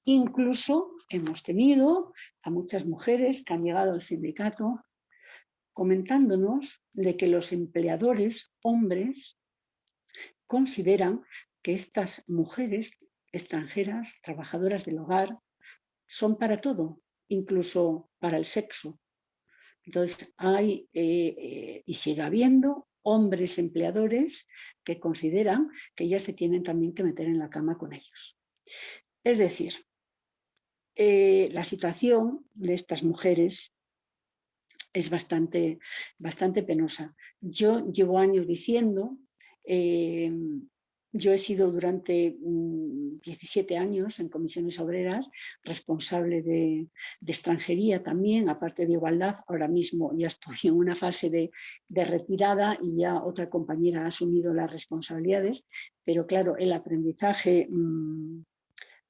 Incluso hemos tenido a muchas mujeres que han llegado al sindicato comentándonos de que los empleadores, hombres, consideran que estas mujeres extranjeras, trabajadoras del hogar, son para todo, incluso para el sexo. Entonces hay, y sigue habiendo, hombres empleadores que consideran que ya se tienen también que meter en la cama con ellos. Es decir, la situación de estas mujeres es bastante penosa. Yo llevo años diciendo, yo he sido durante 17 años en comisiones obreras responsable de extranjería también, aparte de igualdad. Ahora mismo ya estoy en una fase de retirada y ya otra compañera ha asumido las responsabilidades, pero claro, el aprendizaje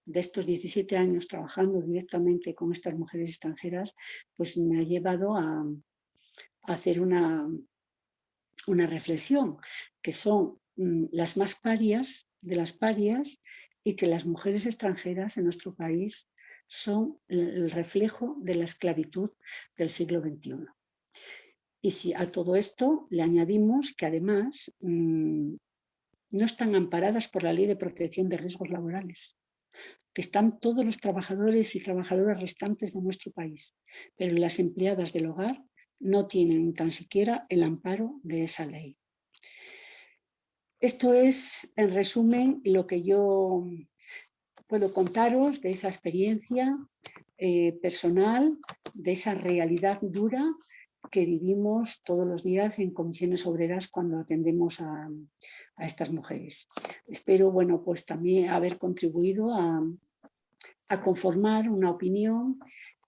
de estos 17 años trabajando directamente con estas mujeres extranjeras, pues me ha llevado a hacer una reflexión, que son las más parias de las parias, y que las mujeres extranjeras en nuestro país son el reflejo de la esclavitud del siglo XXI. Y si a todo esto le añadimos que además no están amparadas por la Ley de Protección de Riesgos Laborales, que están todos los trabajadores y trabajadoras restantes de nuestro país, pero las empleadas del hogar no tienen tan siquiera el amparo de esa ley. Esto es, en resumen, lo que yo puedo contaros de esa experiencia personal, de esa realidad dura que vivimos todos los días en comisiones obreras cuando atendemos a estas mujeres. Espero, bueno, pues también haber contribuido a conformar una opinión,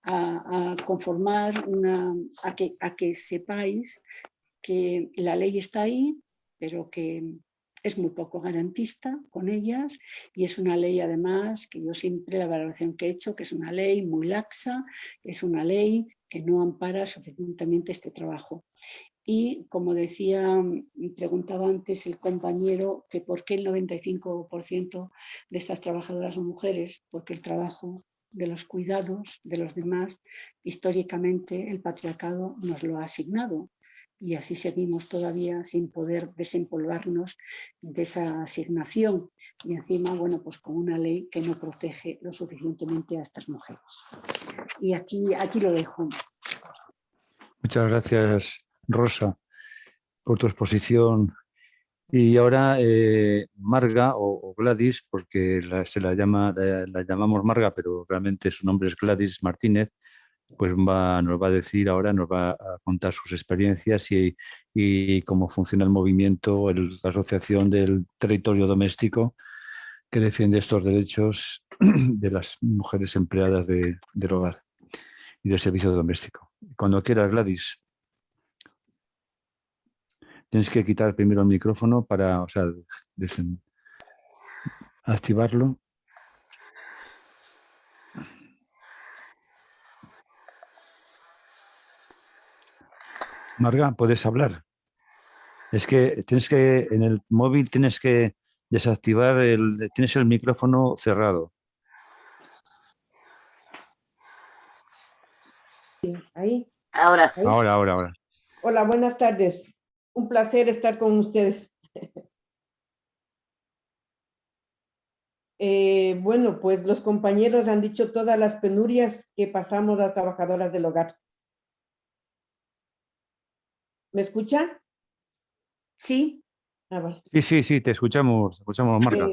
a conformar a que sepáis que la ley está ahí, pero que es muy poco garantista con ellas, y es una ley además que yo siempre, la valoración que he hecho, que es una ley muy laxa, es una ley que no ampara suficientemente este trabajo. Y como decía, preguntaba antes el compañero, que por qué el 95% de estas trabajadoras son mujeres, porque el trabajo de los cuidados de los demás, históricamente el patriarcado nos lo ha asignado, y así seguimos todavía sin poder desempolvarnos de esa asignación, y encima, bueno, pues con una ley que no protege lo suficientemente a estas mujeres. Y aquí lo dejo. Muchas gracias, Rosa, por tu exposición. Y ahora Marga o Gladys, porque la llamamos Marga, pero realmente su nombre es Gladys Martínez, pues nos va a decir ahora, nos va a contar sus experiencias y cómo funciona el movimiento, la Asociación del Territorio Doméstico, que defiende estos derechos de las mujeres empleadas del hogar y del servicio doméstico. Cuando quieras, Gladys. Tienes que quitar primero el micrófono para, o sea, activarlo. Marga, ¿puedes hablar? Es que en el móvil tienes que desactivar tienes el micrófono cerrado. Ahí, Ahora. ahí. Ahora. Hola, buenas tardes. Un placer estar con ustedes. Bueno, pues los compañeros han dicho todas las penurias que pasamos las trabajadoras del hogar. ¿Me escucha? Sí. Ah, vale. Sí, te escuchamos, Marga.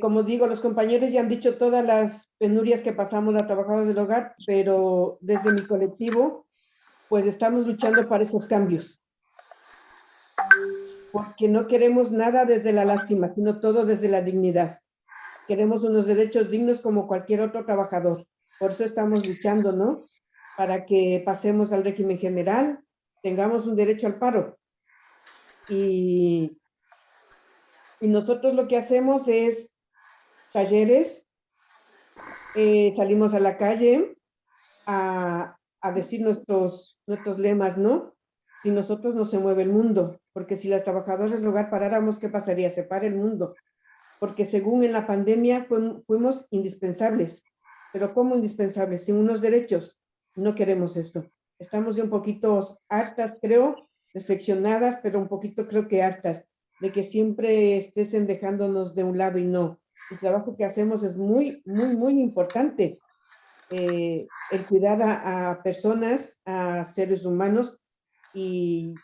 Como digo, los compañeros ya han dicho todas las penurias que pasamos las trabajadoras del hogar, pero desde mi colectivo, pues estamos luchando para esos cambios. Porque no queremos nada desde la lástima, sino todo desde la dignidad. Queremos unos derechos dignos como cualquier otro trabajador. Por eso estamos luchando, ¿no? Para que pasemos al régimen general, tengamos un derecho al paro. Y nosotros lo que hacemos es talleres, salimos a la calle a decir nuestros lemas, ¿no? Si nosotros no se mueve el mundo, porque si las trabajadoras del hogar paráramos, ¿qué pasaría? Se para el mundo. Porque según en la pandemia fuimos indispensables. Pero ¿cómo indispensables? Sin unos derechos. No queremos esto. Estamos ya un poquito hartas, creo, decepcionadas, pero un poquito creo que hartas, de que siempre estén dejándonos de un lado y no. El trabajo que hacemos es muy, muy, muy importante. El cuidar a personas, a seres humanos, y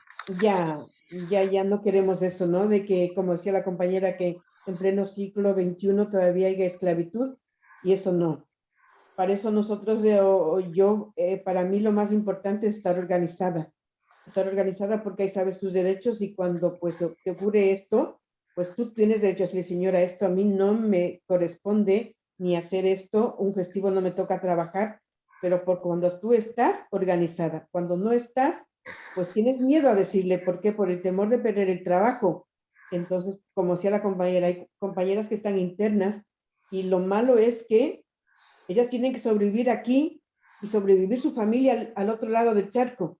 ya no queremos eso, ¿no? De que, como decía la compañera, que en pleno siglo XXI todavía haya esclavitud, y eso no. Para eso nosotros, para mí lo más importante es estar organizada porque ahí sabes tus derechos, y cuando pues te ocurre esto, pues tú tienes derecho a decir, señora, esto a mí no me corresponde ni hacer esto, un festivo no me toca trabajar, pero por cuando tú estás organizada, cuando no estás, pues tienes miedo a decirle. ¿Por qué? Por el temor de perder el trabajo. Entonces, como decía la compañera, hay compañeras que están internas, y lo malo es que ellas tienen que sobrevivir aquí y sobrevivir su familia al otro lado del charco.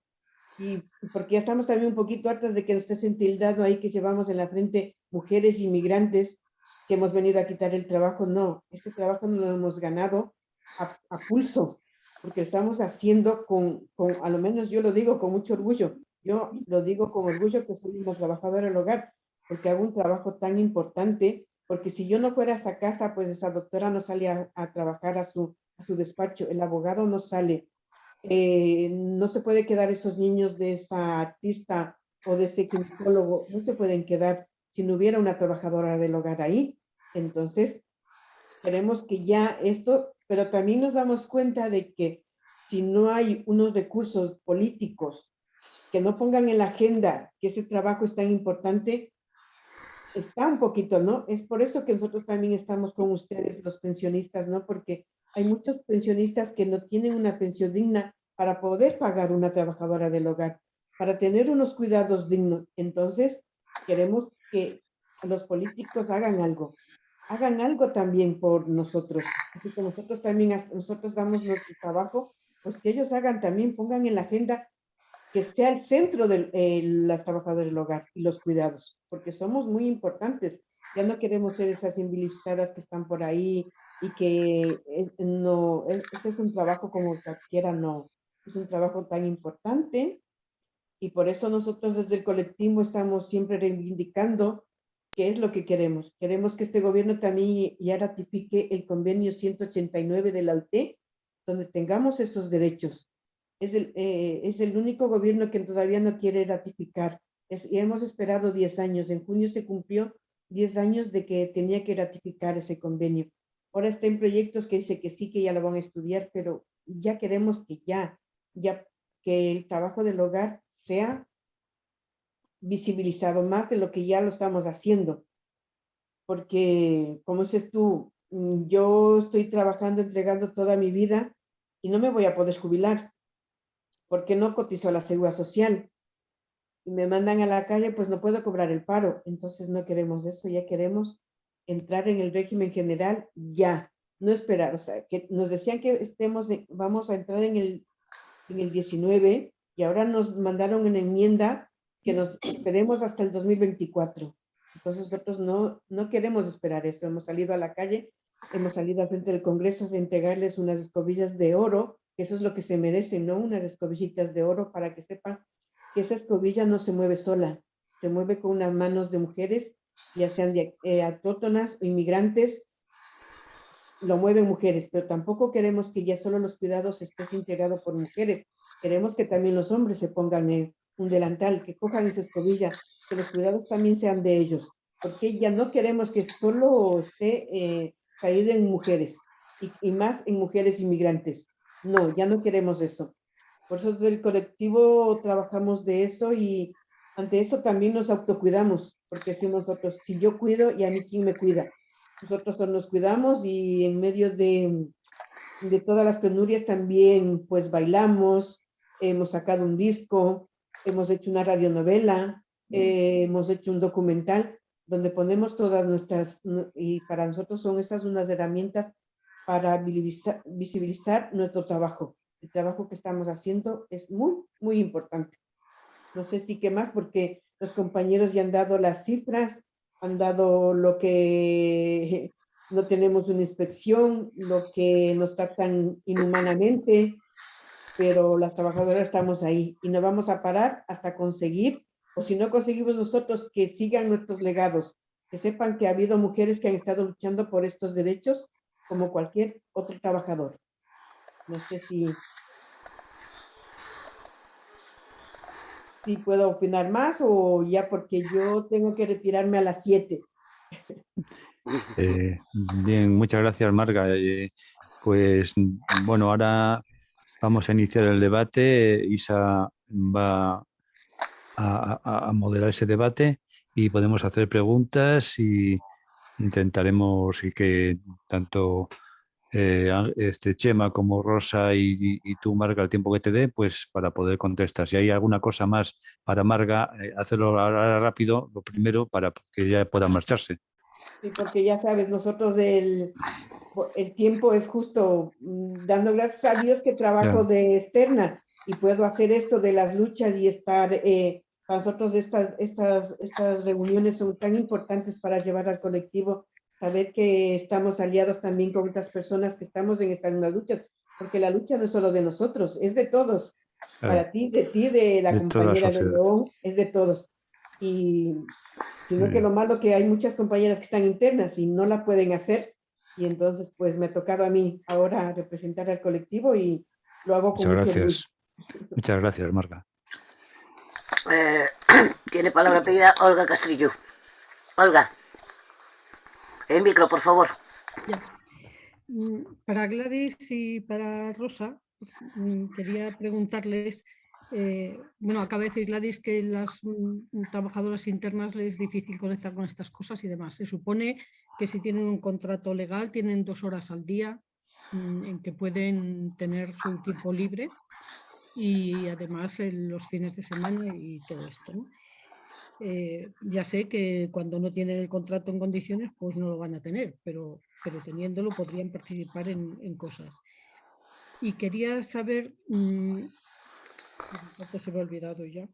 Y porque ya estamos también un poquito hartas de que nos estés tildado ahí que llevamos en la frente mujeres inmigrantes que hemos venido a quitar el trabajo. No, este trabajo no lo hemos ganado a pulso, porque lo estamos haciendo a lo menos yo lo digo con mucho orgullo. Yo lo digo con orgullo que soy una trabajadora del hogar, porque hago un trabajo tan importante, porque si yo no fuera a esa casa, pues esa doctora no sale a trabajar a su despacho, el abogado no sale. No se puede quedar esos niños de esta artista o de ese ginecólogo, no se pueden quedar si no hubiera una trabajadora del hogar ahí. Entonces, queremos que ya esto, pero también nos damos cuenta de que si no hay unos recursos políticos que no pongan en la agenda que ese trabajo es tan importante, está un poquito, ¿no? Es por eso que nosotros también estamos con ustedes, los pensionistas, ¿no? Porque hay muchos pensionistas que no tienen una pensión digna para poder pagar una trabajadora del hogar, para tener unos cuidados dignos. Entonces, queremos que los políticos hagan algo también por nosotros. Así que nosotros también, nosotros damos nuestro trabajo, pues que ellos hagan también, pongan en la agenda que sea el centro de las trabajadoras del hogar y los cuidados, porque somos muy importantes. Ya no queremos ser esas civilizadas que están por ahí y que ese es un trabajo como cualquiera, no. Es un trabajo tan importante, y por eso nosotros desde el colectivo estamos siempre reivindicando qué es lo que queremos. Queremos que este gobierno también ya ratifique el convenio 189 de la OIT, donde tengamos esos derechos. Es el único gobierno que todavía no quiere ratificar. Y hemos esperado 10 años. En junio se cumplió 10 años de que tenía que ratificar ese convenio. Ahora está en proyectos que dice que sí, que ya lo van a estudiar, pero ya queremos que que el trabajo del hogar sea visibilizado más de lo que ya lo estamos haciendo. Porque, como dices tú, yo estoy trabajando, entregando toda mi vida y no me voy a poder jubilar porque no cotizo a la Seguridad Social. Y me mandan a la calle, pues no puedo cobrar el paro. Entonces no queremos eso, ya queremos entrar en el régimen general ya, no esperar. O sea, que nos decían que vamos a entrar en el 19 y ahora nos mandaron una enmienda que nos esperemos hasta el 2024. Entonces nosotros no queremos esperar esto. Hemos salido a la calle, hemos salido al frente del Congreso de entregarles unas escobillas de oro, que eso es lo que se merecen, ¿no? Unas escobillitas de oro para que sepan que esa escobilla no se mueve sola, se mueve con unas manos de mujeres, ya sean autóctonas o inmigrantes, lo mueven mujeres, pero tampoco queremos que ya solo los cuidados estés integrado por mujeres. Queremos que también los hombres se pongan un delantal, que cojan esa escobilla, que los cuidados también sean de ellos, porque ya no queremos que solo esté caído en mujeres y más en mujeres inmigrantes. No, ya no queremos eso. Por eso desde el colectivo trabajamos de eso y ante eso también nos autocuidamos, porque si nosotros, si yo cuido, ¿y a mí quién me cuida? Nosotros nos cuidamos y en medio de todas las penurias también pues bailamos, hemos sacado un disco, hemos hecho una radionovela, hemos hecho un documental donde ponemos todas nuestras, y para nosotros son esas unas herramientas para visibilizar nuestro trabajo. El trabajo que estamos haciendo es muy, muy importante. No sé si qué más, porque los compañeros ya han dado las cifras, han dado lo que no tenemos una inspección, lo que nos tratan inhumanamente, pero las trabajadoras estamos ahí y no vamos a parar hasta conseguir, o si no conseguimos nosotros, que sigan nuestros legados, que sepan que ha habido mujeres que han estado luchando por estos derechos como cualquier otro trabajador. No sé si puedo opinar más o ya porque yo tengo que retirarme a las 7. Bien, muchas gracias, Marga. Pues bueno, ahora vamos a iniciar el debate. Isa va a moderar ese debate y podemos hacer preguntas y intentaremos y que tanto Chema como Rosa y tú, Marga, el tiempo que te dé, pues para poder contestar. Si hay alguna cosa más para Marga, hacerlo ahora rápido, lo primero, para que ya pueda marcharse. Sí, porque ya sabes, nosotros el tiempo es justo, dando gracias a Dios que trabajo Ya. de externa y puedo hacer esto de las luchas y estar, para nosotros estas reuniones son tan importantes para llevar al colectivo, saber que estamos aliados también con otras personas que estamos en estas mismas luchas, porque la lucha no es solo de nosotros, es de todos, Claro, para ti, de la de toda la compañera de sociedad. León, es de todos. Y sino Muy que lo bien. malo que hay muchas compañeras que están internas y no la pueden hacer, y entonces pues me ha tocado a mí ahora representar al colectivo y lo hago con Muchas mucho orgullo. gracias. Muchas gracias, Marga. Tiene palabra pedida Olga Castrillo. Olga, el micro, por favor. Ya. Para Gladys y para Rosa, quería preguntarles, bueno, acaba de decir Gladys que las trabajadoras internas les es difícil conectar con estas cosas y demás. Se supone que si tienen un contrato legal tienen 2 horas al día en que pueden tener su tiempo libre y además los fines de semana y todo esto, ¿no? Ya sé que cuando no tienen el contrato en condiciones, pues no lo van a tener, pero teniéndolo podrían participar en cosas. Y quería saber, se me ha olvidado ya,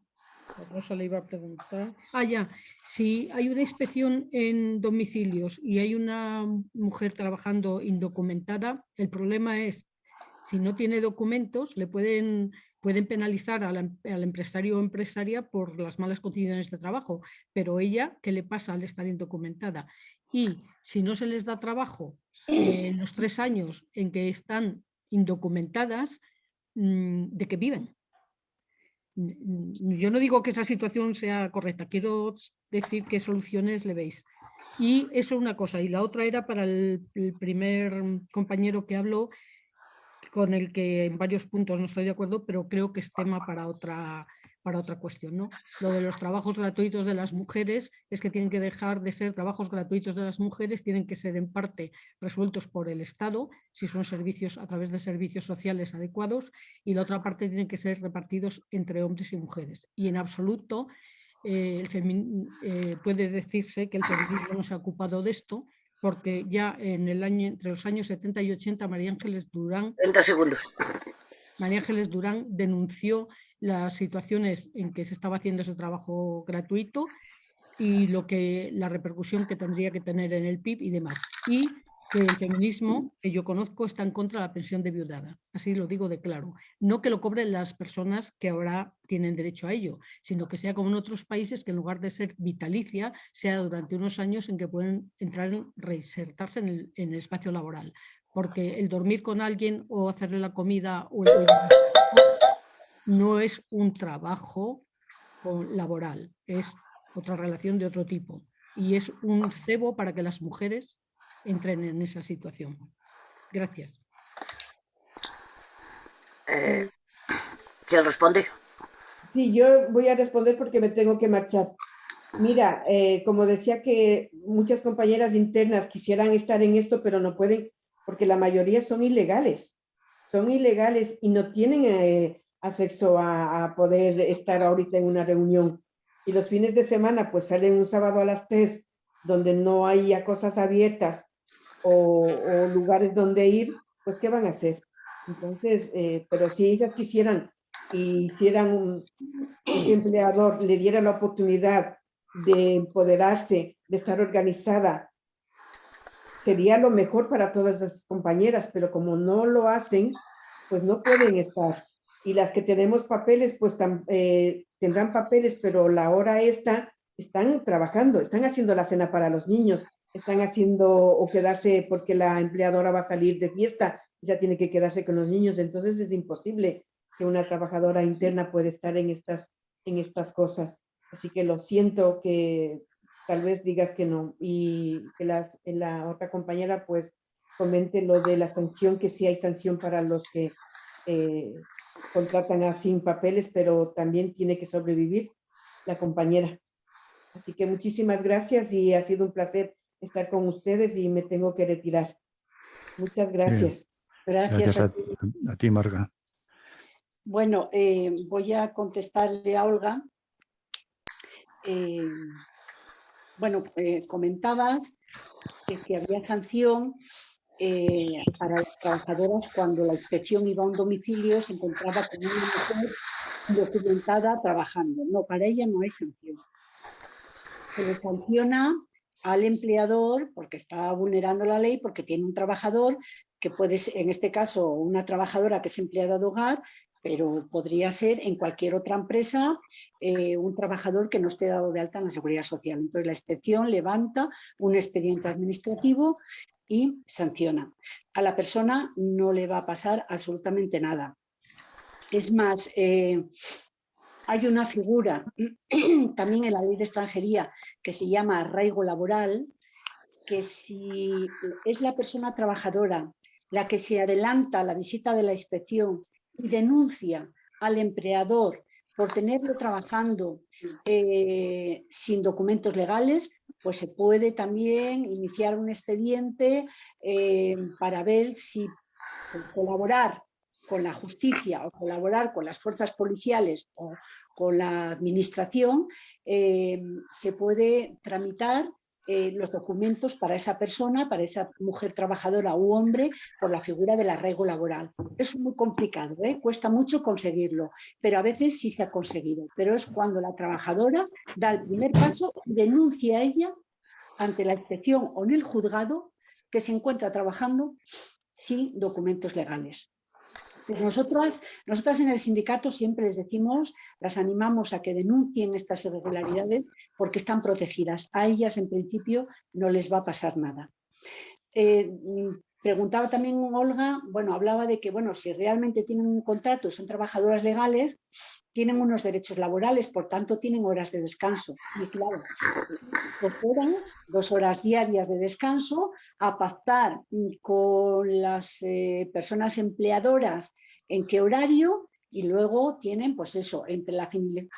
a Rosa le iba a preguntar, ya, si hay una inspección en domicilios y hay una mujer trabajando indocumentada, el problema es, si no tiene documentos, le pueden penalizar al empresario o empresaria por las malas condiciones de trabajo, pero ella, ¿qué le pasa al estar indocumentada? Y si no se les da trabajo en los 3 años en que están indocumentadas, ¿de qué viven? Yo no digo que esa situación sea correcta, quiero decir qué soluciones le veis. Y eso es una cosa. Y la otra era para el primer compañero que habló, con el que en varios puntos no estoy de acuerdo, pero creo que es tema para otra cuestión, ¿no? Lo de los trabajos gratuitos de las mujeres es que tienen que dejar de ser trabajos gratuitos de las mujeres, tienen que ser en parte resueltos por el Estado, si son servicios a través de servicios sociales adecuados, y la otra parte tienen que ser repartidos entre hombres y mujeres. Y en absoluto puede decirse que el feminismo no se ha ocupado de esto, porque ya entre los años 70 y 80 María Ángeles Durán 30 segundos. María Ángeles Durán denunció las situaciones en que se estaba haciendo ese trabajo gratuito y la repercusión que tendría que tener en el PIB y demás. Y que el feminismo que yo conozco está en contra de la pensión de viudada. Así lo digo de claro. No que lo cobren las personas que ahora tienen derecho a ello, sino que sea como en otros países, que en lugar de ser vitalicia, sea durante unos años en que pueden reinsertarse en el espacio laboral. Porque el dormir con alguien o hacerle la comida o el cuidar no es un trabajo laboral, es otra relación de otro tipo. Y es un cebo para que las mujeres entren en esa situación. Gracias. ¿Quién responde? Sí, yo voy a responder porque me tengo que marchar. Mira, como decía que muchas compañeras internas quisieran estar en esto, pero no pueden, porque la mayoría son ilegales y no tienen acceso a poder estar ahorita en una reunión. Y los fines de semana, pues salen un sábado a las 3, donde no hay cosas abiertas o lugares donde ir, pues ¿qué van a hacer? Entonces, pero si ellas quisieran y hicieran ese empleador le diera la oportunidad de empoderarse, de estar organizada, sería lo mejor para todas las compañeras, pero como no lo hacen, pues no pueden estar. Y las que tenemos papeles, pues tendrán papeles, pero la hora esta, están trabajando, están haciendo la cena para los niños, están haciendo o quedarse porque la empleadora va a salir de fiesta, ya tiene que quedarse con los niños, entonces es imposible que una trabajadora interna pueda estar en estas cosas. Así que lo siento que tal vez digas que no y que la otra compañera pues comente lo de la sanción, que sí hay sanción para los que contratan a sin papeles, pero también tiene que sobrevivir la compañera. Así que muchísimas gracias y ha sido un placer estar con ustedes y me tengo que retirar. Muchas gracias. Gracias a ti, Marga. Bueno, voy a contestarle a Olga. Bueno, comentabas que si había sanción para las trabajadoras cuando la inspección iba a un domicilio, se encontraba con una mujer documentada trabajando. No, para ella no hay sanción. Se le sanciona al empleador porque está vulnerando la ley, porque tiene un trabajador que puede ser, en este caso, una trabajadora que es empleada de hogar, pero podría ser en cualquier otra empresa un trabajador que no esté dado de alta en la Seguridad Social. Entonces la inspección levanta un expediente administrativo y sanciona. A la persona no le va a pasar absolutamente nada. Es más, hay una figura también en la ley de extranjería que se llama arraigo laboral, que si es la persona trabajadora la que se adelanta a la visita de la inspección y denuncia al empleador por tenerlo trabajando sin documentos legales, pues se puede también iniciar un expediente para ver si colaborar con la justicia o colaborar con las fuerzas policiales o con la administración, se puede tramitar los documentos para esa persona, para esa mujer trabajadora u hombre, por la figura del arraigo laboral. Es muy complicado, cuesta mucho conseguirlo, pero a veces sí se ha conseguido. Pero es cuando la trabajadora da el primer paso y denuncia a ella ante la inspección o en el juzgado que se encuentra trabajando sin documentos legales. Pues nosotras en el sindicato siempre les decimos, las animamos a que denuncien estas irregularidades porque están protegidas. A ellas en principio no les va a pasar nada. Preguntaba también Olga, bueno, hablaba de que, bueno, si realmente tienen un contrato y son trabajadoras legales, tienen unos derechos laborales, por tanto tienen horas de descanso. Y claro, 2 horas diarias de descanso, a pactar con las personas empleadoras en qué horario, y luego tienen, pues eso, entre la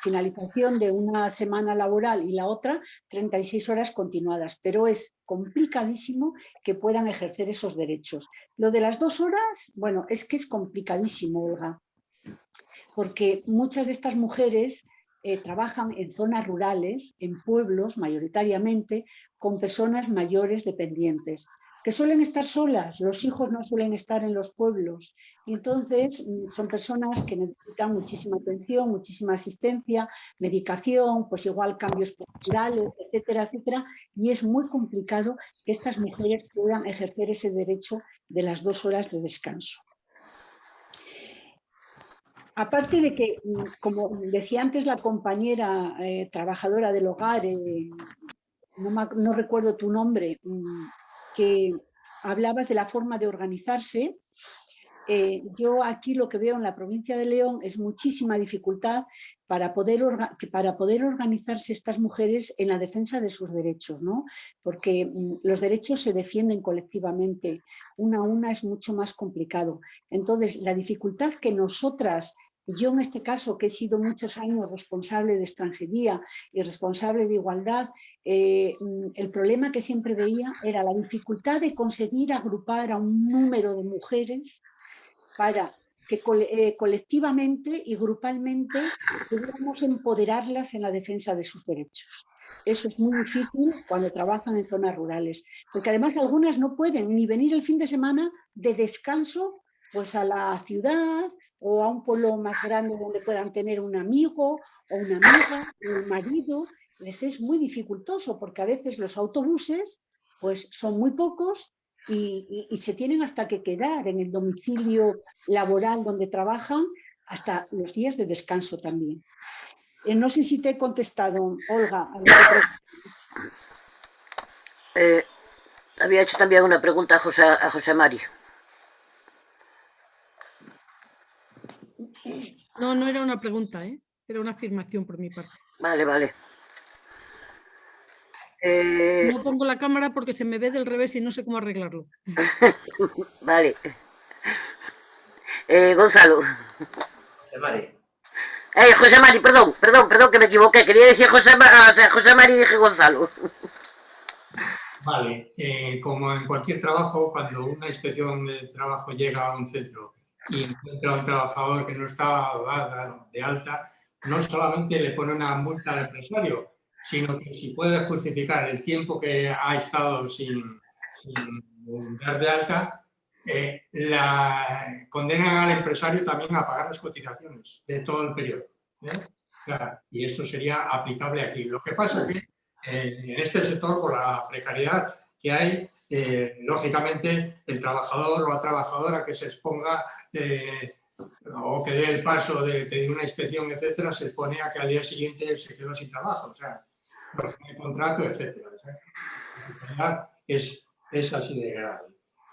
finalización de una semana laboral y la otra, 36 horas continuadas, pero es complicadísimo que puedan ejercer esos derechos. Lo de las 2 horas, bueno, es que es complicadísimo, Olga, porque muchas de estas mujeres trabajan en zonas rurales, en pueblos mayoritariamente, con personas mayores dependientes, que suelen estar solas, los hijos no suelen estar en los pueblos, y entonces son personas que necesitan muchísima atención, muchísima asistencia, medicación, pues igual cambios posturales, etcétera, etcétera, y es muy complicado que estas mujeres puedan ejercer ese derecho de las 2 horas de descanso. Aparte de que, como decía antes la compañera trabajadora del hogar, no recuerdo tu nombre, que hablabas de la forma de organizarse, yo aquí lo que veo en la provincia de León es muchísima dificultad para poder organizarse estas mujeres en la defensa de sus derechos, ¿no? Porque los derechos se defienden colectivamente, una a una es mucho más complicado. Entonces, la dificultad que nosotras, yo en este caso que he sido muchos años responsable de extranjería y responsable de igualdad, el problema que siempre veía era la dificultad de conseguir agrupar a un número de mujeres para que colectivamente y grupalmente pudiéramos empoderarlas en la defensa de sus derechos. Eso es muy difícil cuando trabajan en zonas rurales, porque además algunas no pueden ni venir el fin de semana de descanso pues a la ciudad o a un pueblo más grande donde puedan tener un amigo o una amiga o un marido. Les es muy dificultoso porque a veces los autobuses pues son muy pocos y se tienen hasta que quedar en el domicilio laboral donde trabajan hasta los días de descanso también. No sé si te he contestado, Olga. Había hecho también una pregunta a José Mari. No, no era una pregunta, era una afirmación por mi parte. Vale, vale. No pongo la cámara porque se me ve del revés y no sé cómo arreglarlo. Vale. Gonzalo. José Mari. José Mari, perdón, que me equivoqué. Quería decir José Mari y dije Gonzalo. Vale, como en cualquier trabajo, cuando una inspección de trabajo llega a un centro y encuentra a un trabajador que no está dado de alta, no solamente le pone una multa al empresario, sino que si puede justificar el tiempo que ha estado sin dar de alta, la condenan al empresario también a pagar las cotizaciones de todo el periodo. Claro, y esto sería aplicable aquí. Lo que pasa es que en este sector, por la precariedad que hay, lógicamente el trabajador o la trabajadora que se exponga o que dé el paso de pedir una inspección, etcétera, se expone a que al día siguiente se quedó sin trabajo, o sea, no tiene contrato, etcétera. O sea, la precariedad es así de grave.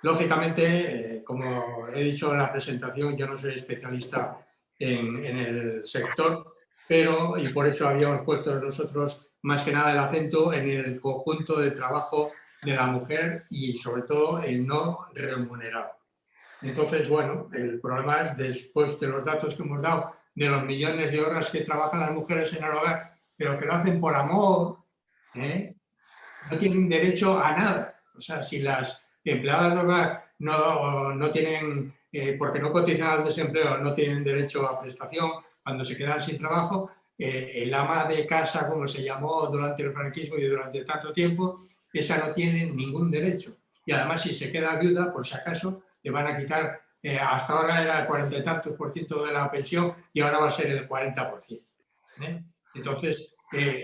Lógicamente, como he dicho en la presentación, yo no soy especialista en el sector, pero, y por eso habíamos puesto nosotros más que nada el acento en el conjunto de trabajo de la mujer y sobre todo el no remunerado. Entonces, bueno, el problema es, después de los datos que hemos dado, de los millones de horas que trabajan las mujeres en el hogar, pero que lo hacen por amor, no tienen derecho a nada. O sea, si las empleadas de hogar no tienen, porque no cotizan al desempleo, no tienen derecho a prestación cuando se quedan sin trabajo, el ama de casa, como se llamó durante el franquismo y durante tanto tiempo, esa no tiene ningún derecho. Y además, si se queda viuda, por si acaso, le van a quitar, hasta ahora era el 40 y tantos % de la pensión y ahora va a ser el 40%. Entonces,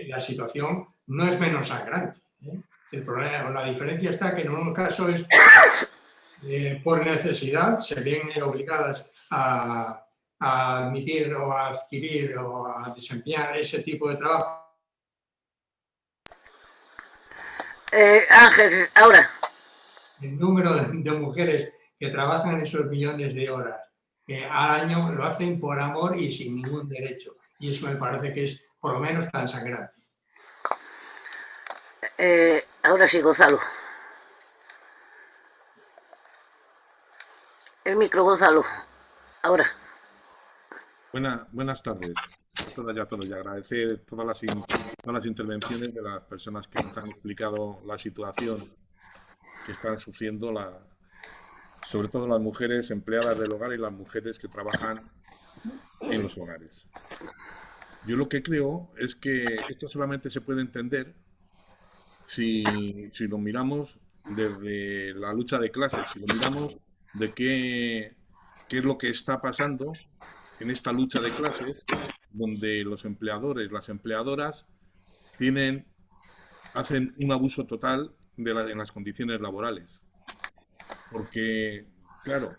la situación no es menos sangrante. El problema, la diferencia está que en un caso es por necesidad, se ven obligadas a admitir o a adquirir o a desempeñar ese tipo de trabajo. Ángel, ahora. el número de mujeres que trabajan esos millones de horas al año lo hacen por amor y sin ningún derecho. Y eso me parece que es por lo menos tan sangrante. Ahora sí, Gonzalo. El micro, Gonzalo. Ahora. Buenas tardes a todas y a todos. Y agradecer todas las intervenciones de las personas que nos han explicado la situación que están sufriendo, sobre todo las mujeres empleadas del hogar y las mujeres que trabajan en los hogares. Yo lo que creo es que esto solamente se puede entender si lo miramos desde la lucha de clases, si lo miramos de qué es lo que está pasando en esta lucha de clases, donde los empleadores, las empleadoras, hacen un abuso total en las condiciones laborales. Porque, claro,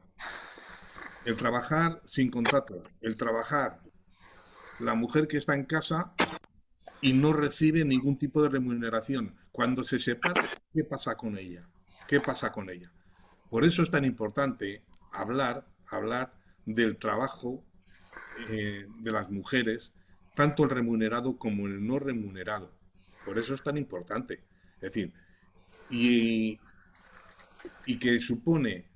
el trabajar sin contrato, el trabajar, la mujer que está en casa y no recibe ningún tipo de remuneración. Cuando se separa, ¿qué pasa con ella? ¿Qué pasa con ella? Por eso es tan importante hablar del trabajo de las mujeres, tanto el remunerado como el no remunerado. Por eso es tan importante. Es decir, y que supone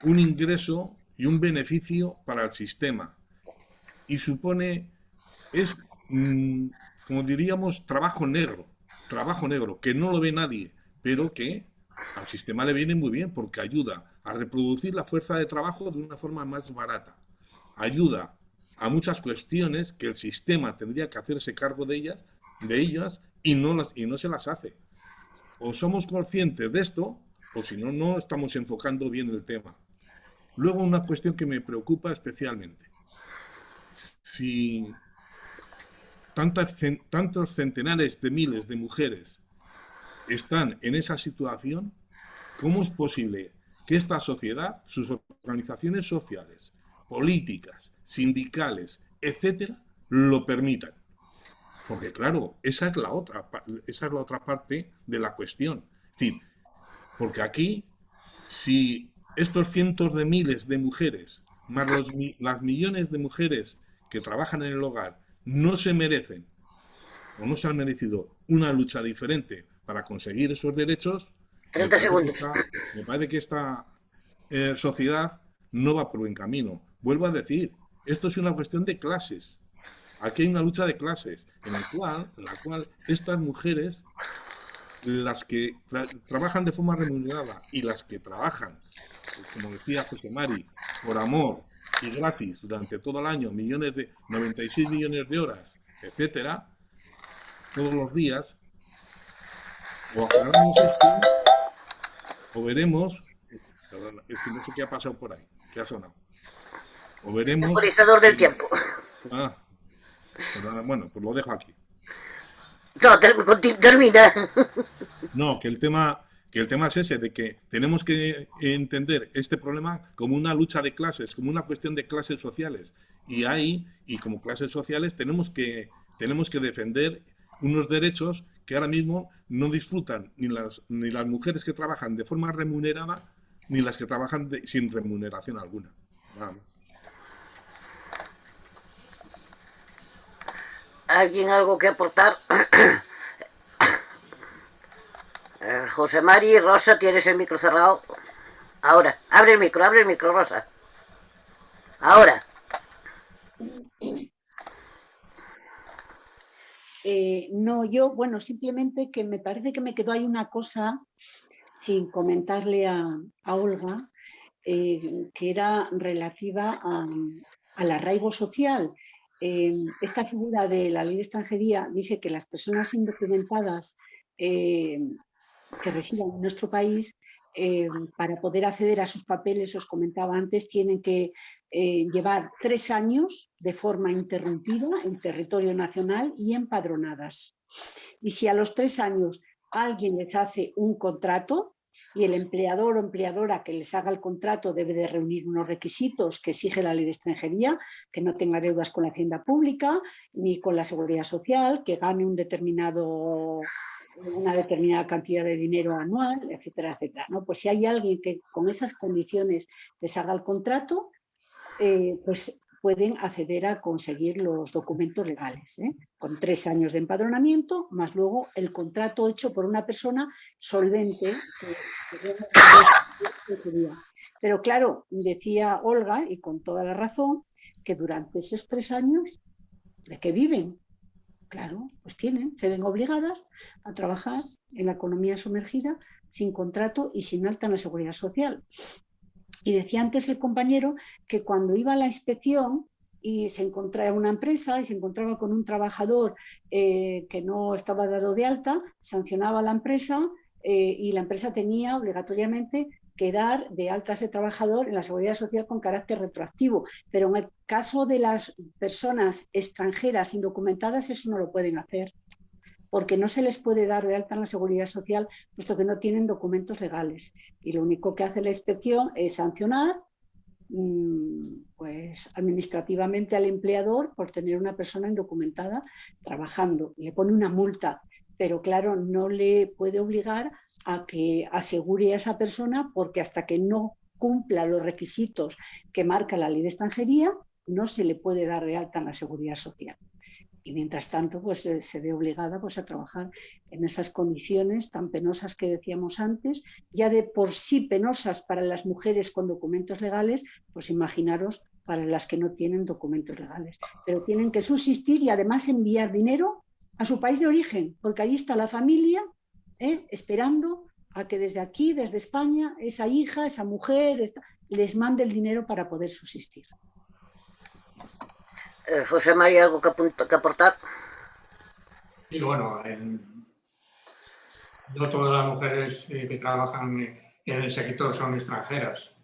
un ingreso y un beneficio para el sistema. Y es, como diríamos, trabajo negro, que no lo ve nadie, pero que al sistema le viene muy bien porque ayuda a reproducir la fuerza de trabajo de una forma más barata. Ayuda a muchas cuestiones que el sistema tendría que hacerse cargo de ellas y no se las hace. O somos conscientes de esto, o si no, no estamos enfocando bien el tema. Luego, una cuestión que me preocupa especialmente. Si tantos centenares de miles de mujeres están en esa situación, ¿cómo es posible que esta sociedad, sus organizaciones sociales, políticas, sindicales, etcétera, lo permitan? Porque claro, esa es la otra parte de la cuestión. Es decir, porque aquí, si estos cientos de miles de mujeres, más las millones de mujeres que trabajan en el hogar, no se merecen o no se han merecido una lucha diferente para conseguir esos derechos, 30 segundos. Me parece que esta sociedad no va por buen camino. Vuelvo a decir, esto es una cuestión de clases. Aquí hay una lucha de clases en la cual estas mujeres, las que trabajan de forma remunerada y las que trabajan, como decía José Mari, por amor y gratis durante todo el año, 96 millones de horas, etcétera, todos los días, o aclaramos esto, o veremos, perdón, es que no sé qué ha pasado por ahí, qué ha sonado, o veremos... Temporizador del tiempo. Bueno, pues lo dejo aquí. No, termina. No, que el tema es ese, de que tenemos que entender este problema como una lucha de clases, como una cuestión de clases sociales. Y como clases sociales tenemos que defender unos derechos que ahora mismo no disfrutan ni las mujeres que trabajan de forma remunerada, ni las que trabajan sin remuneración alguna. Nada más. ¿Alguien algo que aportar? José Mari, Rosa, tienes el micro cerrado. Ahora, abre el micro, Rosa. Ahora. No, yo, bueno, simplemente que me parece que me quedó ahí una cosa sin comentarle a Olga, que era relativa al arraigo social. Esta figura de la ley de extranjería dice que las personas indocumentadas que residan en nuestro país, para poder acceder a sus papeles, os comentaba antes, tienen que llevar 3 años de forma interrumpida en territorio nacional y empadronadas. Y si a los 3 años alguien les hace un contrato, y el empleador o empleadora que les haga el contrato debe de reunir unos requisitos que exige la ley de extranjería, que no tenga deudas con la hacienda pública ni con la seguridad social, que gane un determinado una determinada cantidad de dinero anual, etcétera, etcétera, ¿no? Pues si hay alguien que con esas condiciones les haga el contrato, pues pueden acceder a conseguir los documentos legales, con 3 años de empadronamiento, más luego el contrato hecho por una persona solvente. Pero claro, decía Olga, y con toda la razón, que durante esos 3 años, ¿de qué viven? Claro, pues se ven obligadas a trabajar en la economía sumergida sin contrato y sin alta en la seguridad social. Y decía antes el compañero que cuando iba a la inspección y se encontraba una empresa y se encontraba con un trabajador que no estaba dado de alta, sancionaba a la empresa y la empresa tenía obligatoriamente que dar de alta a ese trabajador en la seguridad social con carácter retroactivo. Pero en el caso de las personas extranjeras indocumentadas eso no lo pueden hacer, porque no se les puede dar de alta en la seguridad social puesto que no tienen documentos legales. Y lo único que hace la inspección es sancionar pues administrativamente al empleador por tener una persona indocumentada trabajando. Le pone una multa, pero claro, no le puede obligar a que asegure a esa persona, porque hasta que no cumpla los requisitos que marca la ley de extranjería, no se le puede dar de alta en la seguridad social. Y mientras tanto, pues se ve obligada pues, a trabajar en esas condiciones tan penosas que decíamos antes, ya de por sí penosas para las mujeres con documentos legales, pues imaginaros para las que no tienen documentos legales. Pero tienen que subsistir y además enviar dinero a su país de origen, porque allí está la familia esperando a que desde aquí, desde España, esa hija, esa mujer, les mande el dinero para poder subsistir. José María, ¿algo que aportar? Sí, bueno, no todas las mujeres que trabajan en el sector son extranjeras,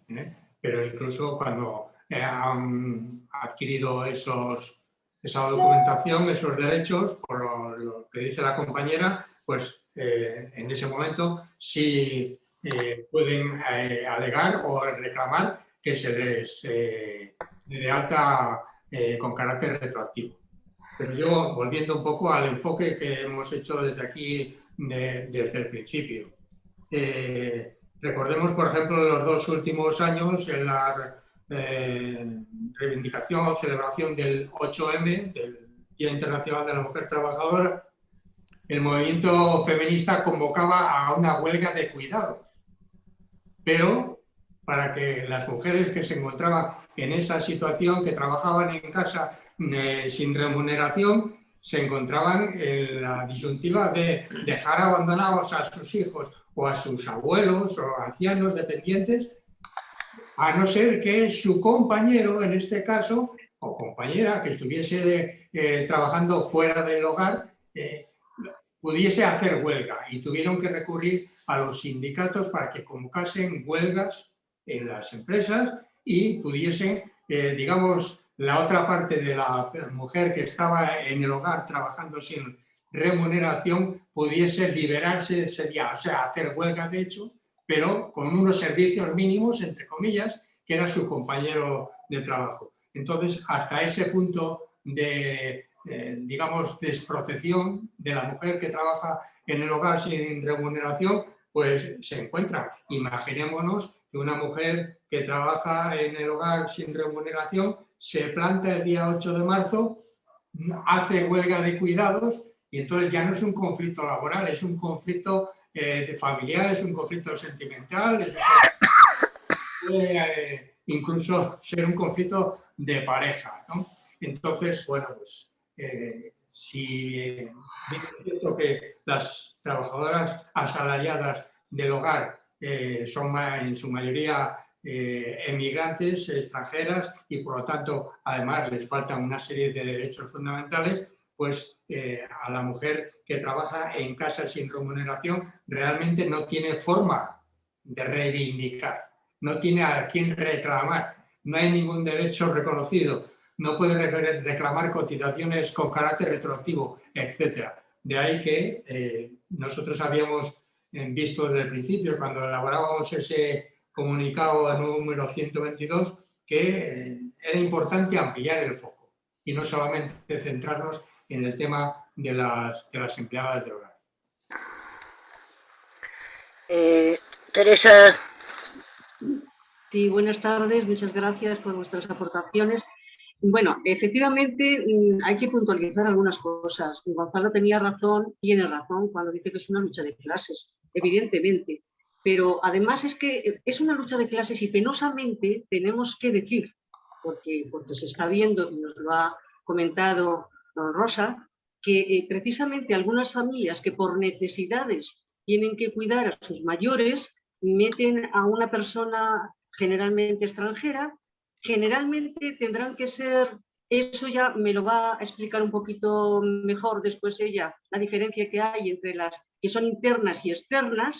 pero incluso cuando han adquirido esa documentación, esos derechos, por lo que dice la compañera, pues en ese momento sí pueden alegar o reclamar que se les dé de alta con carácter retroactivo. Pero yo, volviendo un poco al enfoque que hemos hecho desde aquí, desde el principio. Recordemos, por ejemplo, los 2 últimos años en la reivindicación o celebración del 8M, del Día Internacional de la Mujer Trabajadora, el movimiento feminista convocaba a una huelga de cuidados. Pero para que las mujeres que se encontraban en esa situación, que trabajaban en casa sin remuneración, se encontraban en la disyuntiva de dejar abandonados a sus hijos o a sus abuelos o ancianos dependientes, a no ser que su compañero, en este caso, o compañera que estuviese trabajando fuera del hogar, pudiese hacer huelga, y tuvieron que recurrir a los sindicatos para que convocasen huelgas en las empresas y pudiesen, digamos, la otra parte de la mujer que estaba en el hogar trabajando sin remuneración pudiese liberarse ese día, o sea, hacer huelga de hecho, pero con unos servicios mínimos, entre comillas, que era su compañero de trabajo. Entonces, hasta ese punto de, digamos, desprotección de la mujer que trabaja en el hogar sin remuneración, pues se encuentra. Imaginémonos que una mujer que trabaja en el hogar sin remuneración se planta el día 8 de marzo, hace huelga de cuidados y entonces ya no es un conflicto laboral, es un conflicto familiar, es un conflicto sentimental, puede incluso ser un conflicto de pareja, ¿no? Entonces, bueno, pues si es cierto que las trabajadoras asalariadas del hogar son en su mayoría emigrantes, extranjeras, y por lo tanto además les faltan una serie de derechos fundamentales, pues a la mujer que trabaja en casa sin remuneración realmente no tiene forma de reivindicar, no tiene a quién reclamar, no hay ningún derecho reconocido, no puede reclamar cotizaciones con carácter retroactivo, etc. De ahí que nosotros habíamos visto desde el principio, cuando elaborábamos ese comunicado número 122, que era importante ampliar el foco y no solamente centrarnos en el tema de las empleadas de hogar. Teresa. Sí, buenas tardes, muchas gracias por vuestras aportaciones. Bueno, efectivamente hay que puntualizar algunas cosas. Gonzalo tenía razón, tiene razón cuando dice que es una lucha de clases, evidentemente. Pero además es que es una lucha de clases y penosamente tenemos que decir, porque se está viendo y nos lo ha comentado Rosa, que precisamente algunas familias que por necesidades tienen que cuidar a sus mayores, meten a una persona generalmente extranjera. Generalmente tendrán que ser, eso ya me lo va a explicar un poquito mejor después ella, la diferencia que hay entre las que son internas y externas,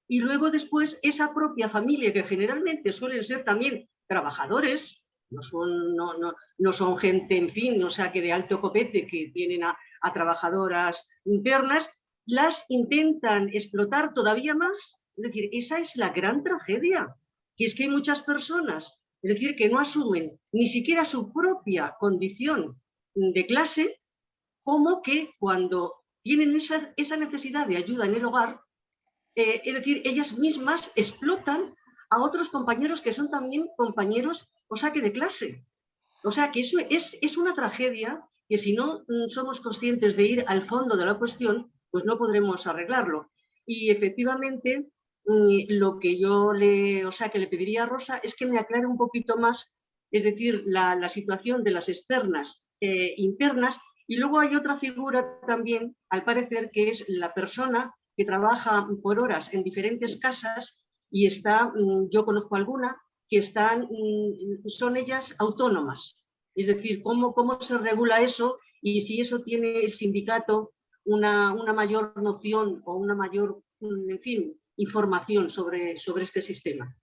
y luego después esa propia familia, que generalmente suelen ser también trabajadores, no son gente, en fin, o sea, que de alto copete, que tienen a trabajadoras internas, las intentan explotar todavía más. Es decir, esa es la gran tragedia, que es que hay muchas personas, es decir, que no asumen ni siquiera su propia condición de clase, como que cuando tienen esa necesidad de ayuda en el hogar, es decir, ellas mismas explotan a otros compañeros que son también compañeros, o sea, que de clase. O sea, que eso es una tragedia que si no somos conscientes de ir al fondo de la cuestión, pues no podremos arreglarlo. Y efectivamente, lo que yo le pediría a Rosa es que me aclare un poquito más, es decir, la situación de las externas internas, y luego hay otra figura también, al parecer, que es la persona que trabaja por horas en diferentes casas y está, yo conozco alguna, que son ellas autónomas. Es decir, ¿cómo se regula eso? Y si eso tiene el sindicato una mayor noción o una mayor, en fin, información sobre este sistema.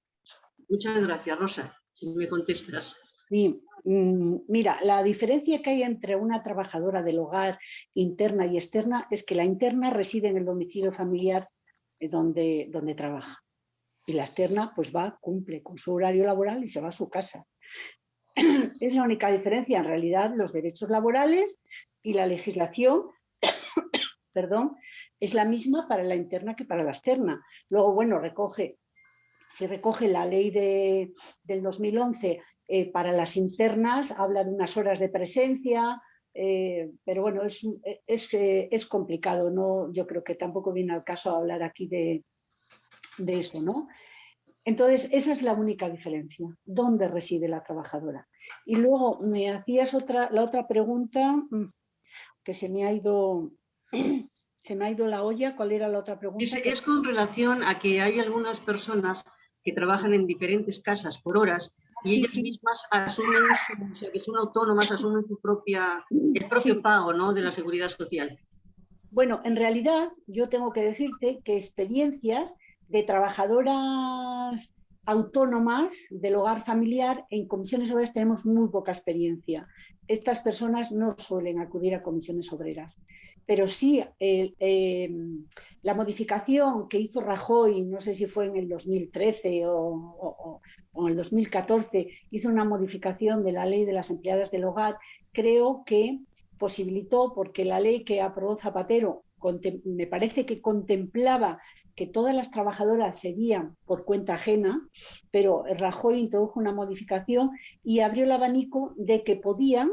Muchas gracias, Rosa, si me contestas. Sí, mira, la diferencia que hay entre una trabajadora del hogar interna y externa es que la interna reside en el domicilio familiar donde trabaja. Y la externa pues cumple con su horario laboral y se va a su casa. Es la única diferencia. En realidad, los derechos laborales y la legislación perdón, es la misma para la interna que para la externa. Luego, bueno, se recoge la ley del 2011 para las internas, habla de unas horas de presencia, pero bueno, es complicado, ¿no? Yo creo que tampoco viene al caso hablar aquí de eso, ¿no? Entonces, esa es la única diferencia, ¿dónde reside la trabajadora? Y luego me hacías la otra pregunta, que se me ha ido la olla. ¿Cuál era la otra pregunta? Es con relación a que hay algunas personas que trabajan en diferentes casas por horas y ellas mismas asumen, o sea, que son autónomas, asumen el propio pago, ¿no?, de la seguridad social. Bueno, en realidad yo tengo que decirte que experiencias de trabajadoras autónomas del hogar familiar en comisiones obreras tenemos muy poca experiencia. Estas personas no suelen acudir a comisiones obreras. Pero sí, la modificación que hizo Rajoy, no sé si fue en el 2013 o en el 2014, hizo una modificación de la ley de las empleadas del hogar, creo que posibilitó, porque la ley que aprobó Zapatero me parece que contemplaba que todas las trabajadoras serían por cuenta ajena, pero Rajoy introdujo una modificación y abrió el abanico de que podían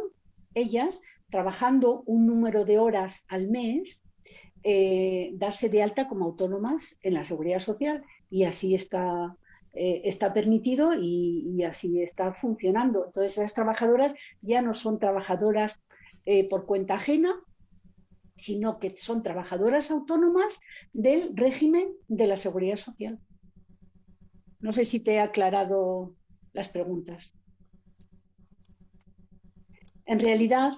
ellas, trabajando un número de horas al mes, darse de alta como autónomas en la Seguridad Social, y así está permitido y así está funcionando. Entonces, esas trabajadoras ya no son trabajadoras por cuenta ajena, sino que son trabajadoras autónomas del régimen de la Seguridad Social. No sé si te he aclarado las preguntas. En realidad,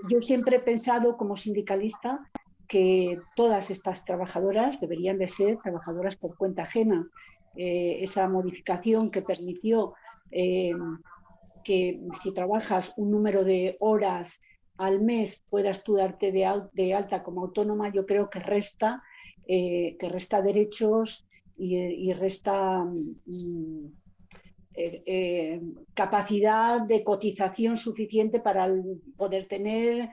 yo siempre he pensado como sindicalista que todas estas trabajadoras deberían de ser trabajadoras por cuenta ajena. Esa modificación que permitió que si trabajas un número de horas al mes puedas tú darte de alta como autónoma, yo creo que resta derechos y resta capacidad de cotización suficiente para poder tener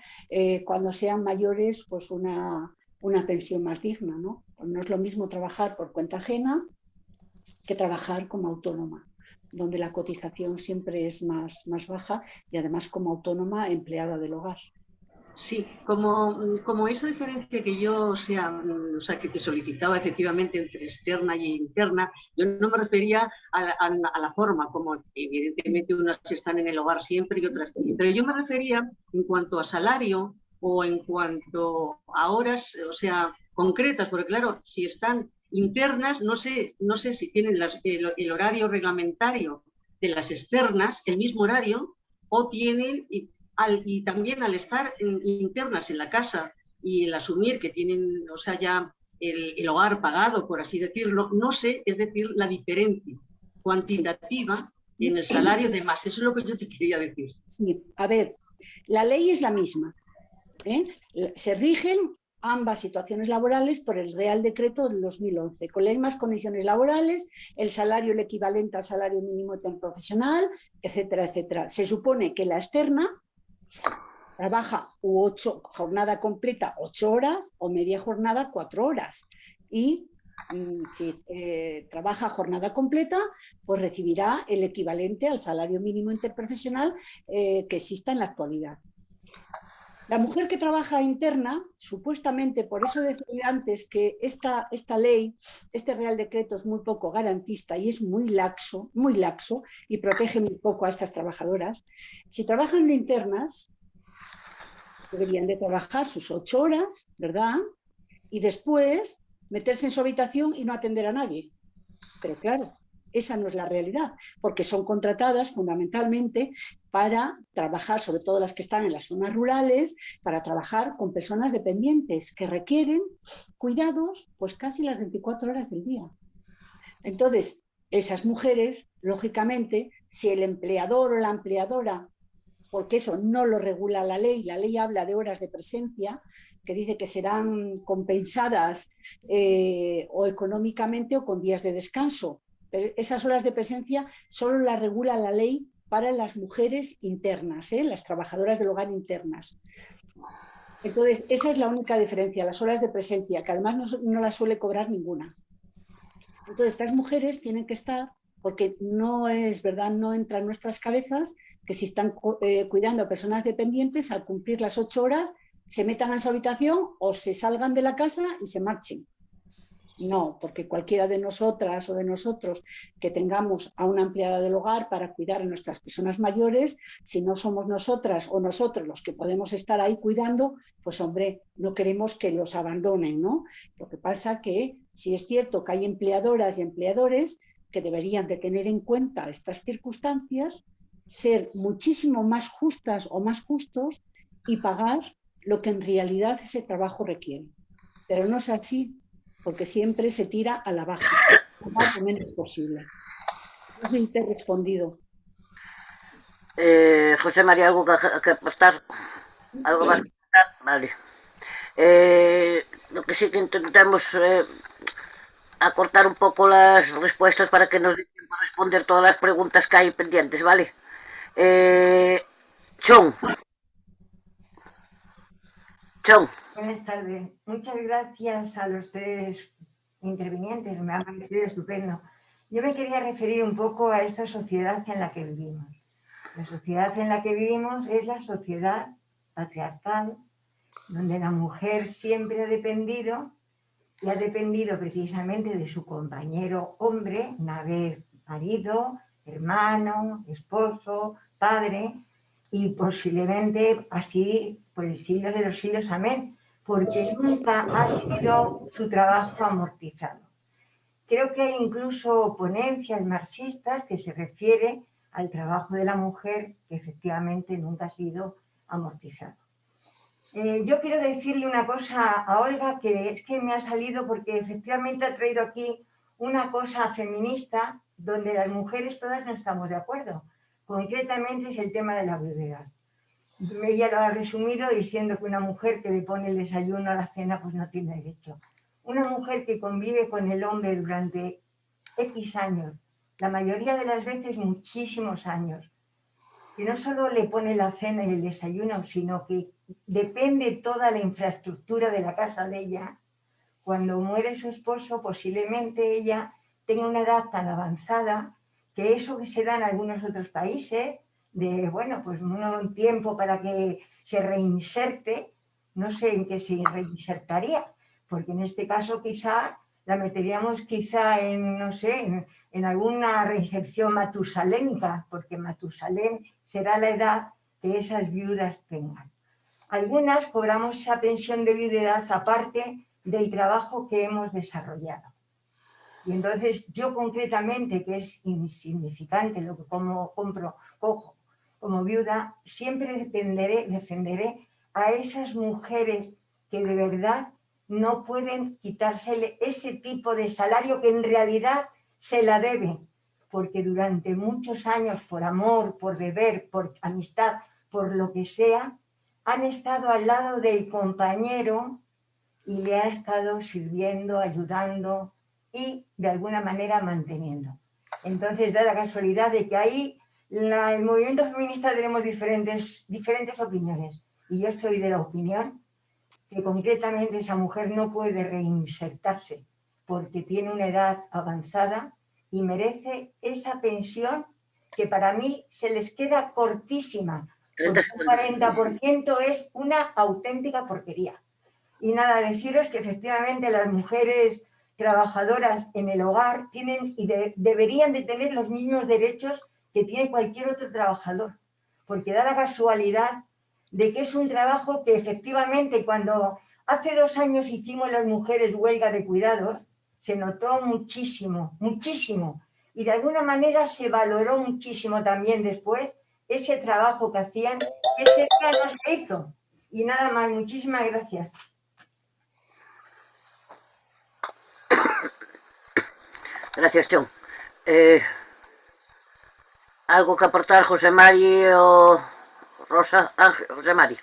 cuando sean mayores pues una una pensión más digna, ¿no? No es lo mismo trabajar por cuenta ajena que trabajar como autónoma, donde la cotización siempre es más baja y además como autónoma empleada del hogar. Sí, como esa diferencia que yo, o sea, que te solicitaba efectivamente entre externa y interna, yo no me refería a la forma, como evidentemente unas están en el hogar siempre y otras, pero yo me refería en cuanto a salario o en cuanto a horas, o sea, concretas, porque claro, si están internas, no sé si tienen el horario reglamentario de las externas, el mismo horario, o tienen... Y también al estar internas en la casa y el asumir que tienen, o sea, ya el hogar pagado, por así decirlo, no sé, es decir, la diferencia cuantitativa en el salario de más. Eso es lo que yo te quería decir. Sí, a ver, la ley es la misma, ¿eh? Se rigen ambas situaciones laborales por el Real Decreto del 2011, con las mismas condiciones laborales, el salario el equivalente al salario mínimo interprofesional, etcétera, etcétera. Se supone que la externa trabaja jornada completa 8 horas o media jornada 4 horas. Y si trabaja jornada completa, pues recibirá el equivalente al salario mínimo interprofesional que exista en la actualidad. La mujer que trabaja interna, supuestamente, por eso decía antes que esta ley, este Real Decreto es muy poco garantista y es muy laxo y protege muy poco a estas trabajadoras. Si trabajan de internas, deberían de trabajar sus 8 horas, ¿verdad? Y después meterse en su habitación y no atender a nadie. Pero claro, esa no es la realidad, porque son contratadas fundamentalmente para trabajar, sobre todo las que están en las zonas rurales, para trabajar con personas dependientes que requieren cuidados pues casi las 24 horas del día. Entonces, esas mujeres, lógicamente, si el empleador o la empleadora, porque eso no lo regula la ley habla de horas de presencia, que dice que serán compensadas o económicamente o con días de descanso. Pero esas horas de presencia solo las regula la ley para las mujeres internas, las trabajadoras del hogar internas. Entonces, esa es la única diferencia, las horas de presencia, que además no las suele cobrar ninguna. Entonces, estas mujeres tienen que estar, porque no es verdad, no entra en nuestras cabezas que si están cuidando a personas dependientes, al cumplir las 8 horas, se metan en su habitación o se salgan de la casa y se marchen. No, porque cualquiera de nosotras o de nosotros que tengamos a una empleada del hogar para cuidar a nuestras personas mayores, si no somos nosotras o nosotros los que podemos estar ahí cuidando, pues hombre, no queremos que los abandonen, ¿no? Lo que pasa que sí es cierto que hay empleadoras y empleadores que deberían de tener en cuenta estas circunstancias, ser muchísimo más justas o más justos y pagar lo que en realidad ese trabajo requiere. Pero no es así, porque siempre se tira a la baja, lo más o menos posible. No sé si te he respondido. José María, ¿algo que aportar? ¿Algo más que aportar? Vale. Lo que sí que intentamos acortar un poco las respuestas para que nos dé tiempo a responder todas las preguntas que hay pendientes, ¿vale? Chon. Buenas tardes. Muchas gracias a los 3 intervinientes, me ha parecido estupendo. Yo me quería referir un poco a esta sociedad en la que vivimos. La sociedad en la que vivimos es la sociedad patriarcal, donde la mujer siempre ha dependido, y ha dependido precisamente de su compañero hombre, una vez marido, hermano, esposo, padre, y posiblemente así por el siglo de los siglos, amén, porque nunca ha sido su trabajo amortizado. Creo que hay incluso ponencias marxistas que se refieren al trabajo de la mujer que efectivamente nunca ha sido amortizado. Yo quiero decirle una cosa a Olga que es que me ha salido porque efectivamente ha traído aquí una cosa feminista donde las mujeres todas no estamos de acuerdo. Concretamente es el tema de la viudedad. Ella lo ha resumido diciendo que una mujer que le pone el desayuno a la cena pues no tiene derecho. Una mujer que convive con el hombre durante X años, la mayoría de las veces muchísimos años, que no solo le pone la cena y el desayuno, sino que depende toda la infraestructura de la casa de ella. Cuando muere su esposo, posiblemente ella tenga una edad tan avanzada que eso que se da en algunos otros países, de, bueno, pues un tiempo para que se reinserte, no sé en qué se reinsertaría, porque en este caso quizá la meteríamos quizá en, no sé, en alguna reinserción matusalénica, porque Matusalén será la edad que esas viudas tengan. Algunas cobramos esa pensión de viudedad aparte del trabajo que hemos desarrollado. Y entonces yo concretamente, que es insignificante lo que cojo como viuda, siempre defenderé a esas mujeres que de verdad no pueden quitársele ese tipo de salario que en realidad se la deben, porque durante muchos años, por amor, por deber, por amistad, por lo que sea, han estado al lado del compañero y le ha estado sirviendo, ayudando y de alguna manera manteniendo. Entonces da la casualidad de que ahí el movimiento feminista tenemos diferentes opiniones y yo soy de la opinión que concretamente esa mujer no puede reinsertarse porque tiene una edad avanzada y merece esa pensión que para mí se les queda cortísima, porque un 40% es una auténtica porquería. Y nada, deciros que efectivamente las mujeres trabajadoras en el hogar tienen y deberían de tener los mismos derechos que tiene cualquier otro trabajador, porque da la casualidad de que es un trabajo que efectivamente cuando hace 2 años hicimos las mujeres huelga de cuidados, se notó muchísimo, muchísimo, y de alguna manera se valoró muchísimo también después ese trabajo que hacían, que ese día no se hizo. Y nada más, muchísimas gracias. Gracias, John. ¿Algo que aportar, José Mari o Rosa? José Mari.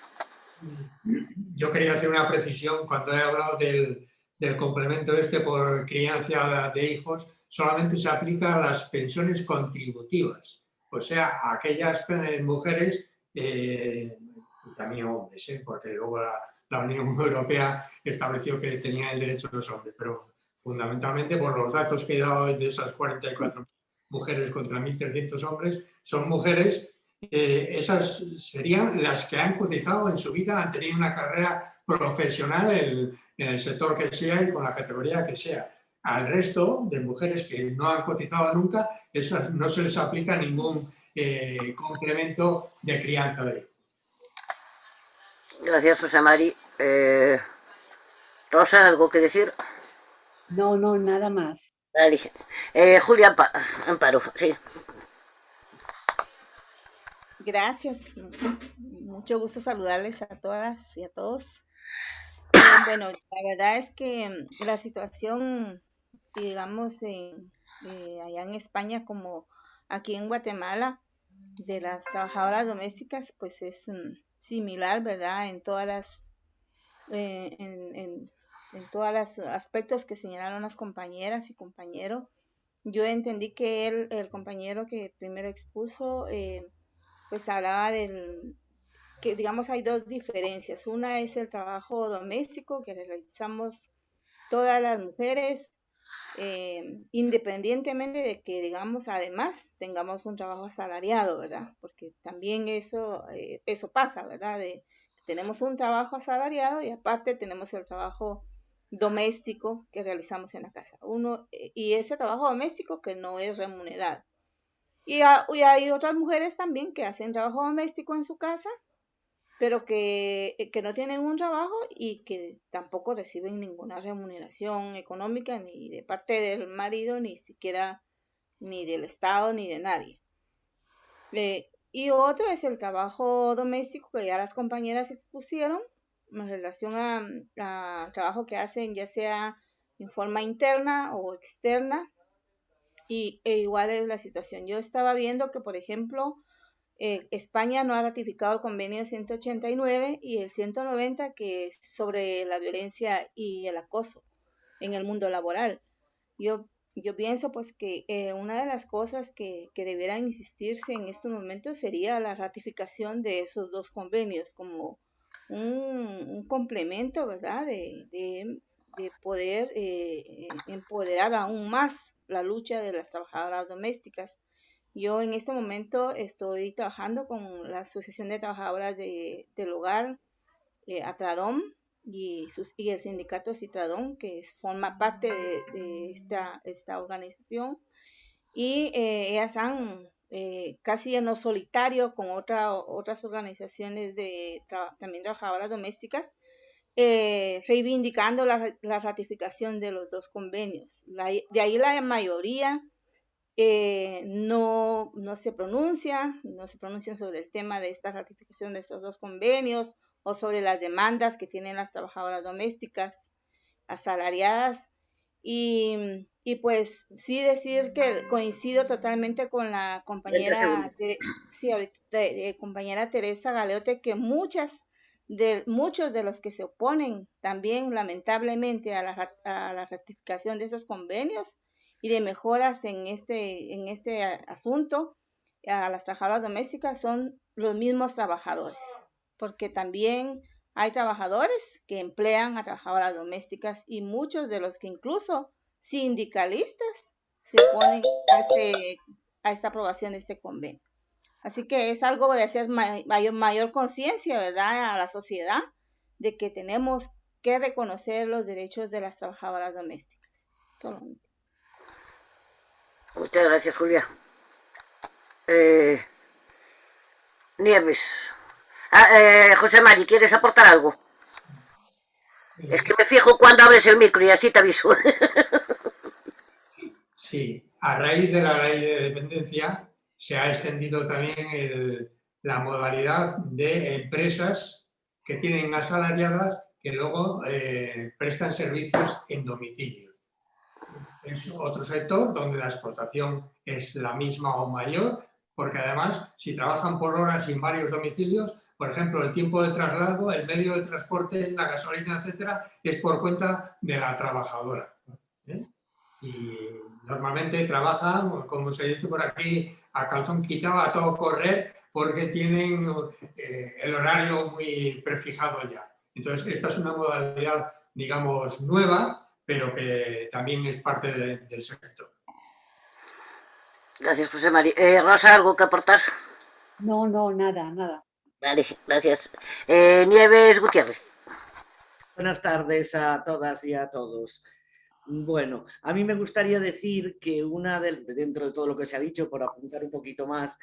Yo quería hacer una precisión cuando he hablado del complemento por crianza de hijos, solamente se aplica a las pensiones contributivas, o sea, a aquellas mujeres y también hombres, porque luego la Unión Europea estableció que tenían el derecho los hombres, pero fundamentalmente por los datos que he dado de esas 44 mujeres contra 1.300 hombres, son mujeres. Esas serían las que han cotizado en su vida, han tenido una carrera profesional en el sector que sea y con la categoría que sea. Al resto de mujeres que no han cotizado nunca, esas no se les aplica ningún complemento de crianza de hijos. Gracias, José Mari. Rosa, ¿algo que decir? No, nada más. Vale. Julia Amparo, sí. Gracias. Mucho gusto saludarles a todas y a todos. Bueno, la verdad es que la situación, digamos, allá en España como aquí en Guatemala, de las trabajadoras domésticas, pues es similar, ¿verdad? En todas las en todos los aspectos que señalaron las compañeras y compañeros. Yo entendí que el compañero que primero expuso, pues hablaba que digamos hay 2 diferencias. Una es el trabajo doméstico que realizamos todas las mujeres, independientemente de que, digamos, además tengamos un trabajo asalariado, ¿verdad? Porque también eso pasa, ¿verdad? Tenemos un trabajo asalariado y aparte tenemos el trabajo doméstico que realizamos en la casa. Y ese trabajo doméstico que no es remunerado. Y hay otras mujeres también que hacen trabajo doméstico en su casa, pero que no tienen un trabajo y que tampoco reciben ninguna remuneración económica ni de parte del marido, ni siquiera ni del Estado, ni de nadie. Y otro es el trabajo doméstico que ya las compañeras expusieron en relación a trabajo que hacen ya sea en forma interna o externa. E igual es la situación. Yo estaba viendo que, por ejemplo, España no ha ratificado el convenio 189 y el 190, que es sobre la violencia y el acoso en el mundo laboral. Yo yo pienso pues que una de las cosas que debieran insistirse en estos momentos sería la ratificación de esos dos convenios como un complemento, ¿verdad? De poder empoderar aún más la lucha de las trabajadoras domésticas. Yo en este momento estoy trabajando con la Asociación de Trabajadoras del Hogar, Atradom, y el sindicato Citradom, que forma parte de esta organización. Y ellas han casi en lo solitario con otras organizaciones también trabajadoras domésticas, reivindicando la ratificación de los dos convenios. De ahí la mayoría no se pronuncian sobre el tema de esta ratificación de estos dos convenios o sobre las demandas que tienen las trabajadoras domésticas asalariadas. Y pues sí decir que coincido totalmente con la compañera, compañera Teresa Galeote, que muchos de los que se oponen también lamentablemente a la ratificación de esos convenios y de mejoras en este asunto a las trabajadoras domésticas son los mismos trabajadores, porque también hay trabajadores que emplean a trabajadoras domésticas y muchos de los que incluso sindicalistas se oponen a esta aprobación de este convenio. Así que es algo de hacer mayor conciencia, ¿verdad?, a la sociedad de que tenemos que reconocer los derechos de las trabajadoras domésticas. Solamente. Muchas gracias, Julia. Nieves. José Mari, ¿quieres aportar algo? Es que me fijo cuando abres el micro y así te aviso. Sí, a raíz de la ley de dependencia se ha extendido también la modalidad de empresas que tienen asalariadas que luego prestan servicios en domicilio. Es otro sector donde la explotación es la misma o mayor, porque además, si trabajan por horas y en varios domicilios, por ejemplo, el tiempo de traslado, el medio de transporte, la gasolina, etcétera, es por cuenta de la trabajadora. Y normalmente trabajan, como se dice por aquí, a calzón quitado, a todo correr, porque tienen el horario muy prefijado ya. Entonces, esta es una modalidad, digamos, nueva, pero que también es parte del sector. Gracias, José Mari. Rosa, ¿algo que aportar? No, nada. Vale, gracias. Nieves Gutiérrez. Buenas tardes a todas y a todos. Bueno, a mí me gustaría decir que dentro de todo lo que se ha dicho, por apuntar un poquito más,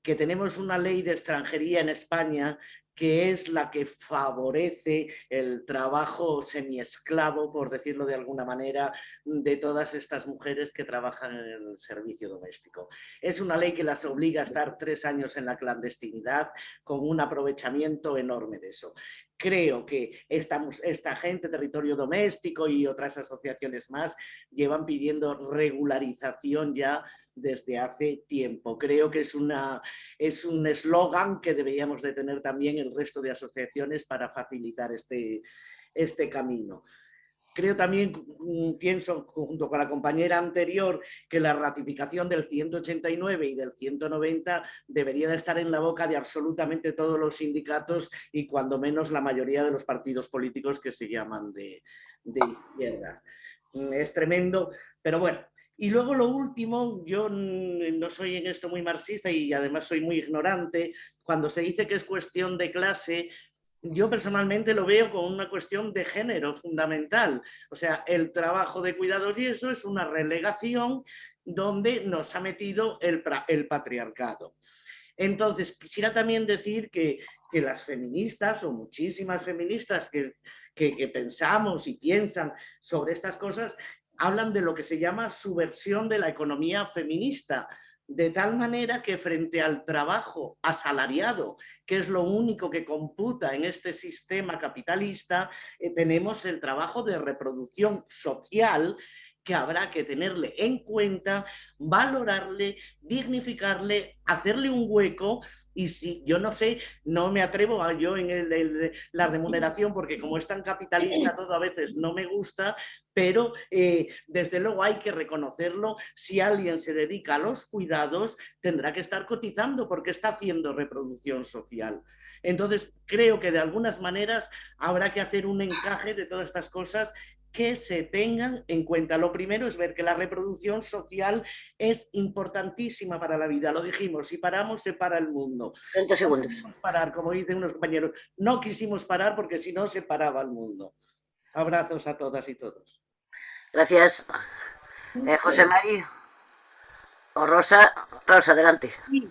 que tenemos una ley de extranjería en España que es la que favorece el trabajo semiesclavo, por decirlo de alguna manera, de todas estas mujeres que trabajan en el servicio doméstico. Es una ley que las obliga a estar 3 años en la clandestinidad con un aprovechamiento enorme de eso. Creo que esta gente, Territorio Doméstico y otras asociaciones más, llevan pidiendo regularización ya desde hace tiempo. Creo que es un eslogan que deberíamos de tener también el resto de asociaciones para facilitar este camino. Creo también, pienso junto con la compañera anterior, que la ratificación del 189 y del 190 debería de estar en la boca de absolutamente todos los sindicatos y cuando menos la mayoría de los partidos políticos que se llaman de izquierda. Es tremendo, pero bueno. Y luego lo último, yo no soy en esto muy marxista y además soy muy ignorante, cuando se dice que es cuestión de clase, yo personalmente lo veo como una cuestión de género fundamental. O sea, el trabajo de cuidados y eso es una relegación donde nos ha metido el patriarcado. Entonces, quisiera también decir que las feministas, o muchísimas feministas que pensamos y piensan sobre estas cosas, hablan de lo que se llama subversión de la economía feminista, de tal manera que frente al trabajo asalariado, que es lo único que computa en este sistema capitalista, tenemos el trabajo de reproducción social que habrá que tenerle en cuenta, valorarle, dignificarle, hacerle un hueco. Y si yo no sé, no me atrevo a yo en la remuneración, porque como es tan capitalista todo a veces no me gusta, pero desde luego hay que reconocerlo. Si alguien se dedica a los cuidados, tendrá que estar cotizando porque está haciendo reproducción social. Entonces, creo que de algunas maneras habrá que hacer un encaje de todas estas cosas que se tengan en cuenta. Lo primero es ver que la reproducción social es importantísima para la vida. Lo dijimos, si paramos se para el mundo. 30 segundos. No quisimos parar, como dicen unos compañeros. No quisimos parar porque si no se paraba el mundo. Abrazos a todas y todos. Gracias. José Mari o Rosa. Rosa, adelante. Sí,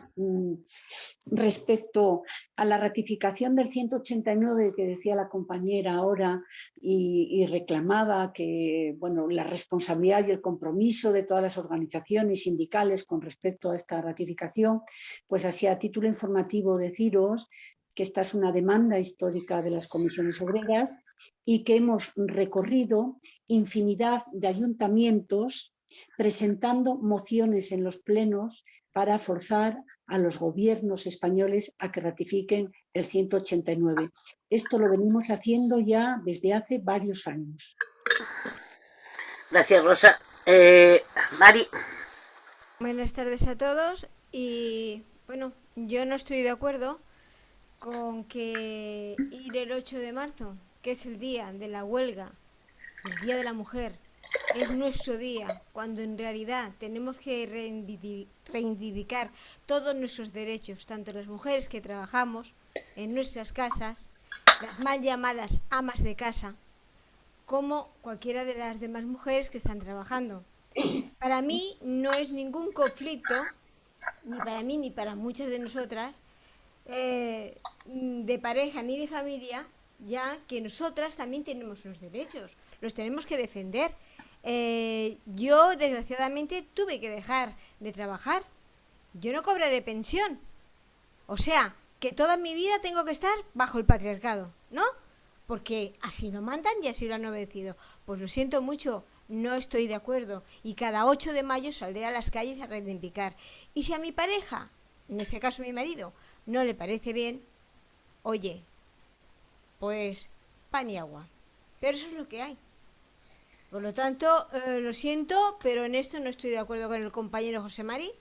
respecto a la ratificación del 189 que decía la compañera ahora y reclamaba que bueno, la responsabilidad y el compromiso de todas las organizaciones sindicales con respecto a esta ratificación, pues así a título informativo deciros que esta es una demanda histórica de las comisiones obreras y que hemos recorrido infinidad de ayuntamientos presentando mociones en los plenos para forzar a los gobiernos españoles a que ratifiquen el 189. Esto lo venimos haciendo ya desde hace varios años. Gracias, Rosa. Mari. Buenas tardes a todos y bueno, yo no estoy de acuerdo con que ir el 8 de marzo, que es el día de la huelga, el Día de la Mujer, es nuestro día, cuando en realidad tenemos que reivindicar todos nuestros derechos, tanto las mujeres que trabajamos en nuestras casas, las mal llamadas amas de casa, como cualquiera de las demás mujeres que están trabajando. Para mí no es ningún conflicto, ni para mí ni para muchas de nosotras, de pareja ni de familia, ya que nosotras también tenemos unos derechos, los tenemos que defender. Yo desgraciadamente tuve que dejar de trabajar. Yo no cobraré pensión. O sea, que toda mi vida tengo que estar bajo el patriarcado, ¿no? Porque así lo mandan y así lo han obedecido. Pues lo siento mucho, no estoy de acuerdo. Y cada 8 de mayo saldré a las calles a reivindicar. Y si a mi pareja, en este caso mi marido, no le parece bien, oye, pues pan y agua. Pero eso es lo que hay. Por lo tanto, lo siento, pero en esto no estoy de acuerdo con el compañero José Mari,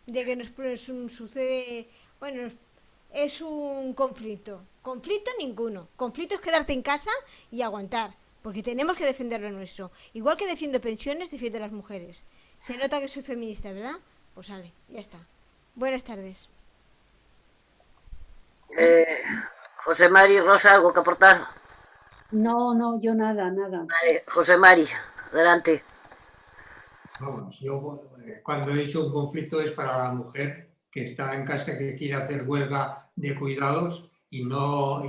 de que nos sucede, bueno, es un conflicto. Conflicto ninguno. Conflicto es quedarte en casa y aguantar, porque tenemos que defender lo nuestro. Igual que defiendo pensiones, defiendo a las mujeres. Se nota que soy feminista, ¿verdad? Pues sale, ya está. Buenas tardes. José Mari, Rosa, ¿algo que aportar? No, yo nada. Vale, José Mari, adelante. Vamos, yo cuando he dicho un conflicto es para la mujer que está en casa, que quiere hacer huelga de cuidados y no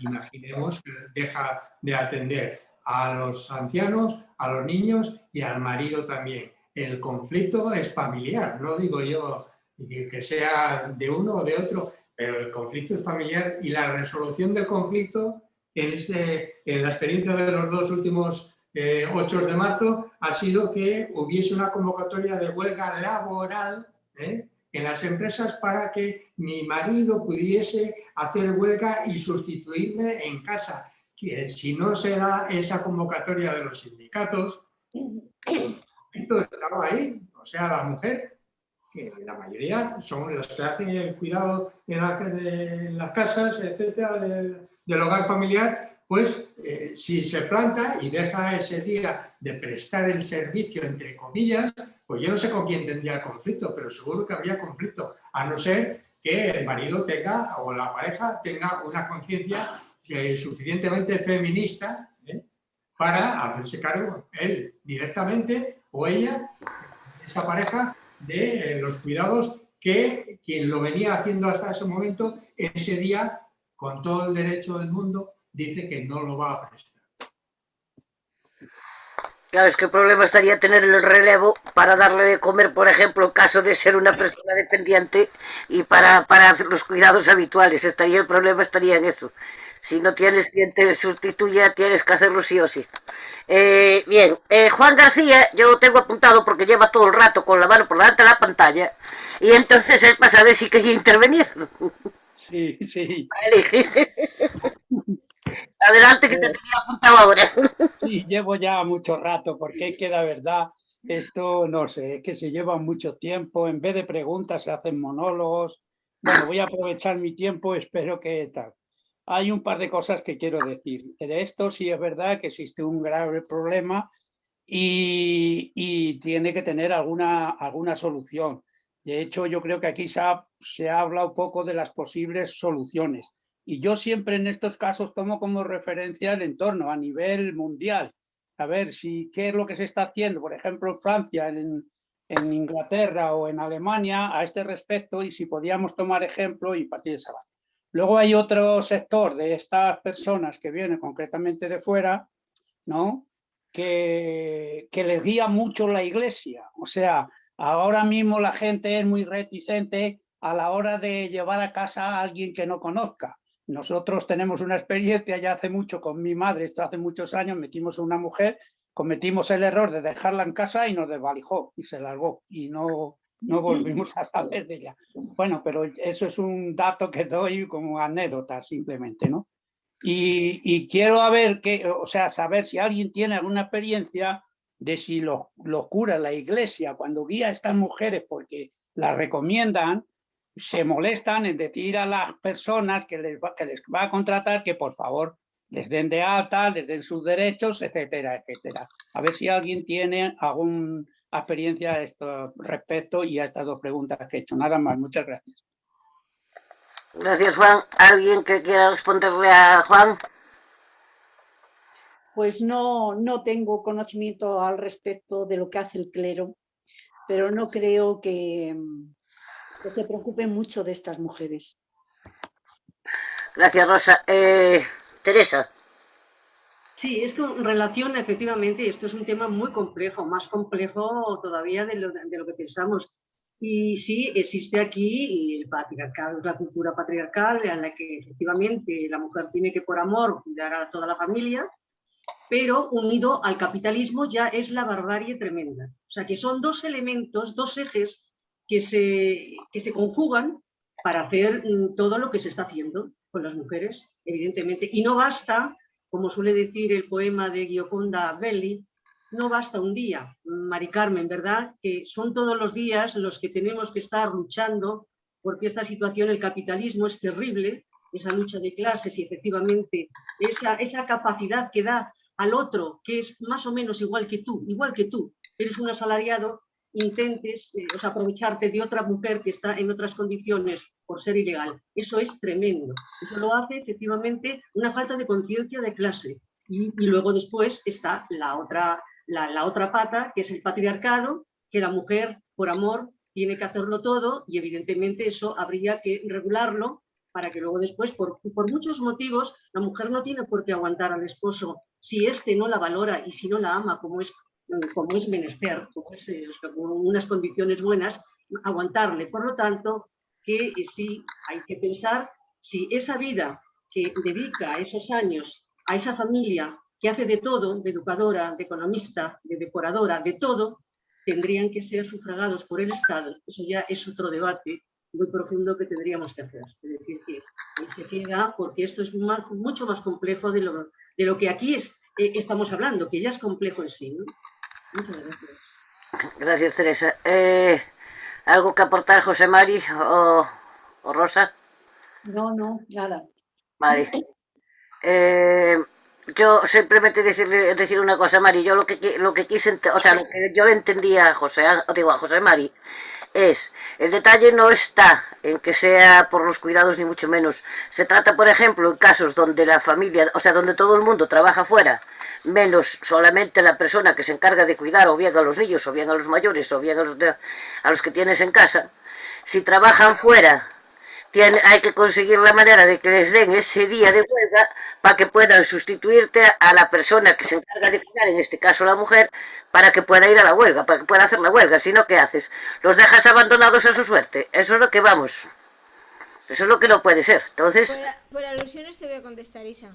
imaginemos que deja de atender a los ancianos, a los niños y al marido también. El conflicto es familiar, no digo yo que sea de uno o de otro, pero el conflicto es familiar y la resolución del conflicto en la experiencia de los dos últimos 8 de marzo ha sido que hubiese una convocatoria de huelga laboral en las empresas para que mi marido pudiese hacer huelga y sustituirme en casa. Que si no se da esa convocatoria de los sindicatos, estaba ahí, o sea, la mujer, que la mayoría son las que hacen el cuidado de las casas, etcétera, del hogar familiar, pues si se planta y deja ese día de prestar el servicio, entre comillas, pues yo no sé con quién tendría el conflicto, pero seguro que habría conflicto, a no ser que el marido tenga, o la pareja tenga una conciencia suficientemente feminista para hacerse cargo él directamente o ella, esa pareja, de los cuidados que quien lo venía haciendo hasta ese momento, ese día, con todo el derecho del mundo, dice que no lo va a prestar. Claro, es que el problema estaría tener el relevo para darle de comer, por ejemplo, en caso de ser una persona dependiente y para hacer los cuidados habituales. El problema estaría en eso. Si no tienes quien te sustituya, tienes que hacerlo sí o sí. Bien, Juan García, yo lo tengo apuntado porque lleva todo el rato con la mano por delante de la pantalla y entonces es para saber si quería intervenir. Sí, sí. Vale. Adelante, que te tenía apuntado ahora. Sí, llevo ya mucho rato, porque es que la verdad, esto no sé, es que se lleva mucho tiempo, en vez de preguntas se hacen monólogos. Bueno, voy a aprovechar mi tiempo, espero que tal. Hay un par de cosas que quiero decir. De esto sí es verdad que existe un grave problema y tiene que tener alguna solución. De hecho, yo creo que aquí se ha hablado poco de las posibles soluciones. Y yo siempre en estos casos tomo como referencia el entorno a nivel mundial. A ver qué es lo que se está haciendo, por ejemplo, en Francia, en Inglaterra o en Alemania a este respecto y si podíamos tomar ejemplo y partir de esa base. Luego hay otro sector de estas personas que vienen concretamente de fuera, ¿no? Que les guía mucho la Iglesia. O sea, ahora mismo la gente es muy reticente a la hora de llevar a casa a alguien que no conozca. Nosotros tenemos una experiencia ya hace mucho con mi madre, esto hace muchos años, metimos a una mujer, cometimos el error de dejarla en casa y nos desvalijó y se largó y no volvimos a saber de ella. Bueno, pero eso es un dato que doy como anécdota simplemente, ¿no? Y quiero saber si alguien tiene alguna experiencia de si los curas, la Iglesia, cuando guía a estas mujeres porque las recomiendan, se molestan en decir a las personas que les va a contratar que por favor les den de alta, les den sus derechos, etcétera, etcétera. A ver si alguien tiene alguna experiencia a esto respecto y a estas dos preguntas que he hecho. Nada más, muchas gracias. Gracias, Juan. ¿Alguien que quiera responderle a Juan? Pues no tengo conocimiento al respecto de lo que hace el clero, pero no creo que se preocupen mucho de estas mujeres. Gracias, Rosa. Teresa. Sí, esto relaciona efectivamente, esto es un tema muy complejo, más complejo todavía de lo que pensamos. Y sí, existe aquí el patriarcado, la cultura patriarcal en la que efectivamente la mujer tiene que por amor cuidar a toda la familia, pero unido al capitalismo ya es la barbarie tremenda. O sea que son dos elementos, dos ejes que se conjugan para hacer todo lo que se está haciendo con las mujeres, evidentemente. Y no basta, como suele decir el poema de Gioconda Belli, no basta un día, Mari Carmen, ¿verdad? Que son todos los días los que tenemos que estar luchando porque esta situación, el capitalismo es terrible, esa lucha de clases y efectivamente esa capacidad que da al otro, que es más o menos igual que tú, eres un asalariado, intentes aprovecharte de otra mujer que está en otras condiciones por ser ilegal. Eso es tremendo. Eso lo hace efectivamente una falta de conciencia de clase. Y luego después está la otra pata, que es el patriarcado, que la mujer, por amor, tiene que hacerlo todo y evidentemente eso habría que regularlo para que luego después, por muchos motivos, la mujer no tiene por qué aguantar al esposo si éste no la valora y si no la ama como es menester, con unas condiciones buenas, aguantarle. Por lo tanto, que sí hay que pensar si esa vida que dedica a esos años a esa familia que hace de todo, de educadora, de economista, de decoradora, de todo, tendrían que ser sufragados por el Estado. Eso ya es otro debate muy profundo que tendríamos que hacer. Es decir, que se queda, porque esto es mucho más complejo de lo que aquí estamos hablando, que ya es complejo en sí, ¿no? Muchas gracias. Gracias, Teresa. ¿Algo que aportar, José Mari o Rosa? No, nada. Vale. Yo simplemente decir una cosa, Mari. Yo lo que quise, o sea, lo que yo le entendía a José Mari, es, el detalle no está en que sea por los cuidados ni mucho menos. Se trata, por ejemplo, en casos donde la familia, o sea, donde todo el mundo trabaja fuera, menos solamente la persona que se encarga de cuidar o bien a los niños, o bien a los mayores, o bien a los que tienes en casa. Si trabajan fuera, hay que conseguir la manera de que les den ese día de huelga para que puedan sustituirte a la persona que se encarga de cuidar, en este caso la mujer, para que pueda ir a la huelga, para que pueda hacer la huelga. Si no, ¿qué haces? ¿Los dejas abandonados a su suerte? Eso es lo que vamos. Eso es lo que no puede ser. Entonces... Por alusiones te voy a contestar, Isa.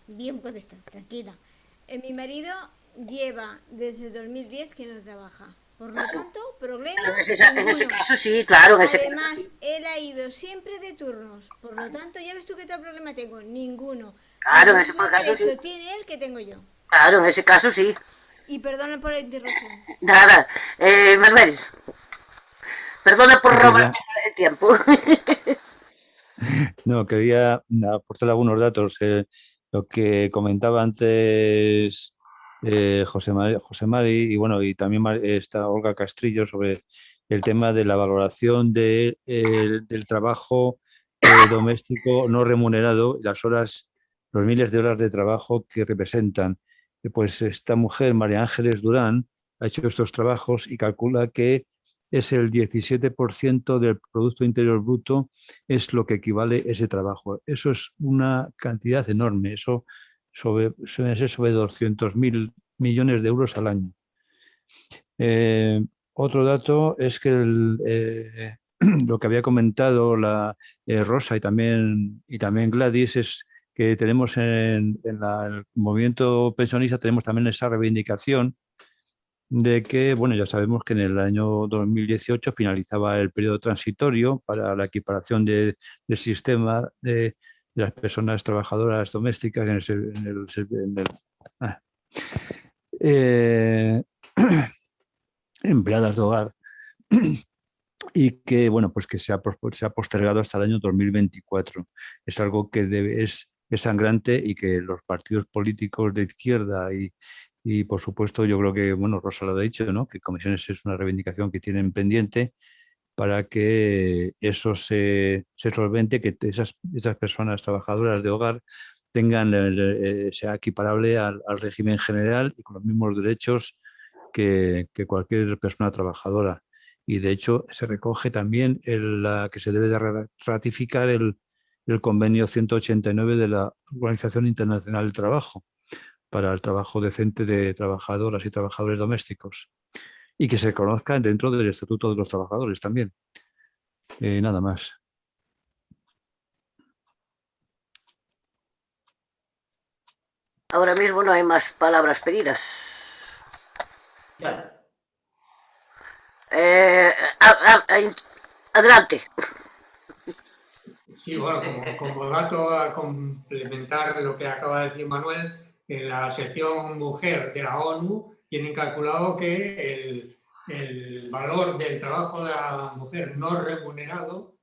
Bien contestado, tranquila. Mi marido lleva desde 2010 que no trabaja. Por lo tanto, problema en ese caso sí, claro. Además, él ha ido siempre de turnos. Por lo tanto, ya ves tú qué tal problema tengo. Ninguno. Claro, en ese caso sí. Tiene él que tengo yo. Claro, en ese caso sí. Y perdona por la interrupción. Nada. Manuel, perdona por robar el tiempo. No, quería aportar algunos datos. Lo que comentaba antes José Mari y bueno, y también está Olga Castrillo sobre el tema de la valoración del trabajo doméstico no remunerado, las horas, los miles de horas de trabajo que representan. Pues esta mujer, María Ángeles Durán, ha hecho estos trabajos y calcula que es el 17% del Producto Interior Bruto, es lo que equivale ese trabajo. Eso es una cantidad enorme, eso suele ser sobre 200.000 millones de euros al año. Otro dato es que lo que había comentado Rosa y también Gladys es que tenemos en el movimiento pensionista tenemos también esa reivindicación de que, bueno, ya sabemos que en el año 2018 finalizaba el periodo transitorio para la equiparación del sistema de las personas trabajadoras domésticas empleadas de hogar y que, bueno, pues que se ha postergado hasta el año 2024. Es algo que es sangrante y que los partidos políticos de izquierda y por supuesto, yo creo que, bueno, Rosa lo ha dicho, ¿no? Que Comisiones es una reivindicación que tienen pendiente para que eso se solvente, que esas personas trabajadoras de hogar sea equiparable al régimen general y con los mismos derechos que cualquier persona trabajadora. Y de hecho se recoge también que se debe de ratificar el convenio 189 de la Organización Internacional del Trabajo para el trabajo decente de trabajadoras y trabajadores domésticos y que se conozcan dentro del Estatuto de los Trabajadores también. Nada más. Ahora mismo no hay más palabras pedidas. Adelante. Sí, bueno, como dato a complementar lo que acaba de decir Manuel, en la sección mujer de la ONU tienen calculado que el valor del trabajo de la mujer no remunerado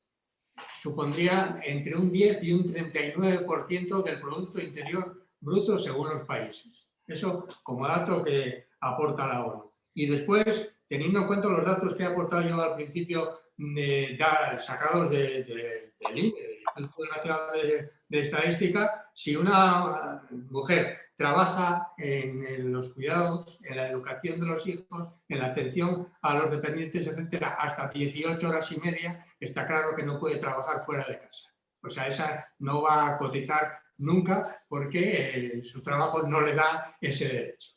supondría entre un 10 y un 39% del Producto Interior Bruto según los países. Eso como dato que aporta la ONU. Y después, teniendo en cuenta los datos que he aportado yo al principio, sacados del Instituto Nacional de Estadística, si una mujer trabaja en los cuidados, en la educación de los hijos, en la atención a los dependientes, etcétera, hasta 18 horas y media, está claro que no puede trabajar fuera de casa. O sea, esa no va a cotizar nunca porque su trabajo no le da ese derecho.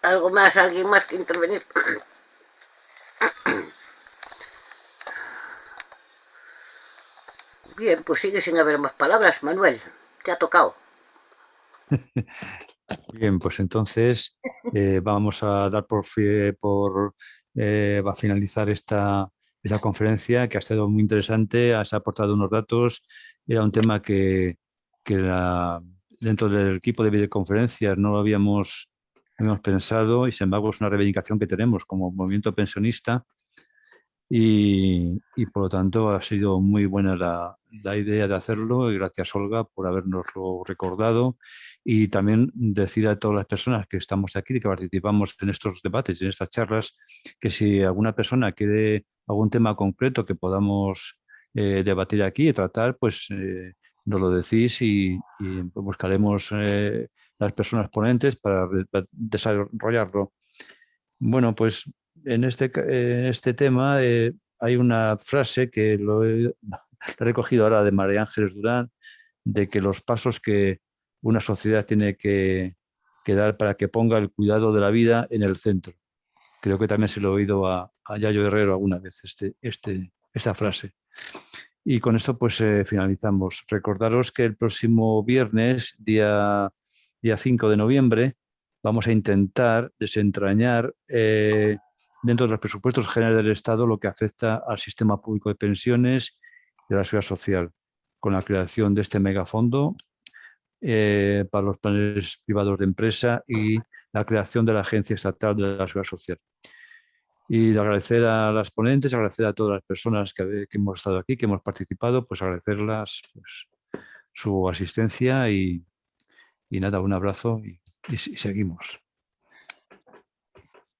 ¿Algo más? ¿Alguien más que intervenir? Bien, pues sigue sin haber más palabras. Manuel, te ha tocado. Bien, pues entonces vamos a dar va a finalizar esta conferencia que ha sido muy interesante, has aportado unos datos, era un tema que dentro del equipo de videoconferencias no lo habíamos pensado y sin embargo es una reivindicación que tenemos como movimiento pensionista y por lo tanto ha sido muy buena la idea de hacerlo y gracias Olga por habernoslo recordado y también decir a todas las personas que estamos aquí y que participamos en estos debates y en estas charlas que si alguna persona quiere algún tema concreto que podamos debatir aquí y tratar, pues nos lo decís y buscaremos las personas ponentes para desarrollarlo. Bueno, pues en este tema hay una frase que la he recogido ahora de María Ángeles Durán, de que los pasos que una sociedad tiene que dar para que ponga el cuidado de la vida en el centro. Creo que también se lo he oído a Yayo Herrero alguna vez, esta frase. Y con esto pues finalizamos. Recordaros que el próximo viernes, día 5 de noviembre, vamos a intentar desentrañar dentro de los presupuestos generales del Estado lo que afecta al sistema público de pensiones y de la seguridad social, con la creación de este megafondo para los planes privados de empresa y la creación de la Agencia Estatal de la Seguridad Social. Y agradecer a las ponentes, agradecer a todas las personas que hemos estado aquí, que hemos participado, pues agradecerlas pues, su asistencia y nada, un abrazo y seguimos.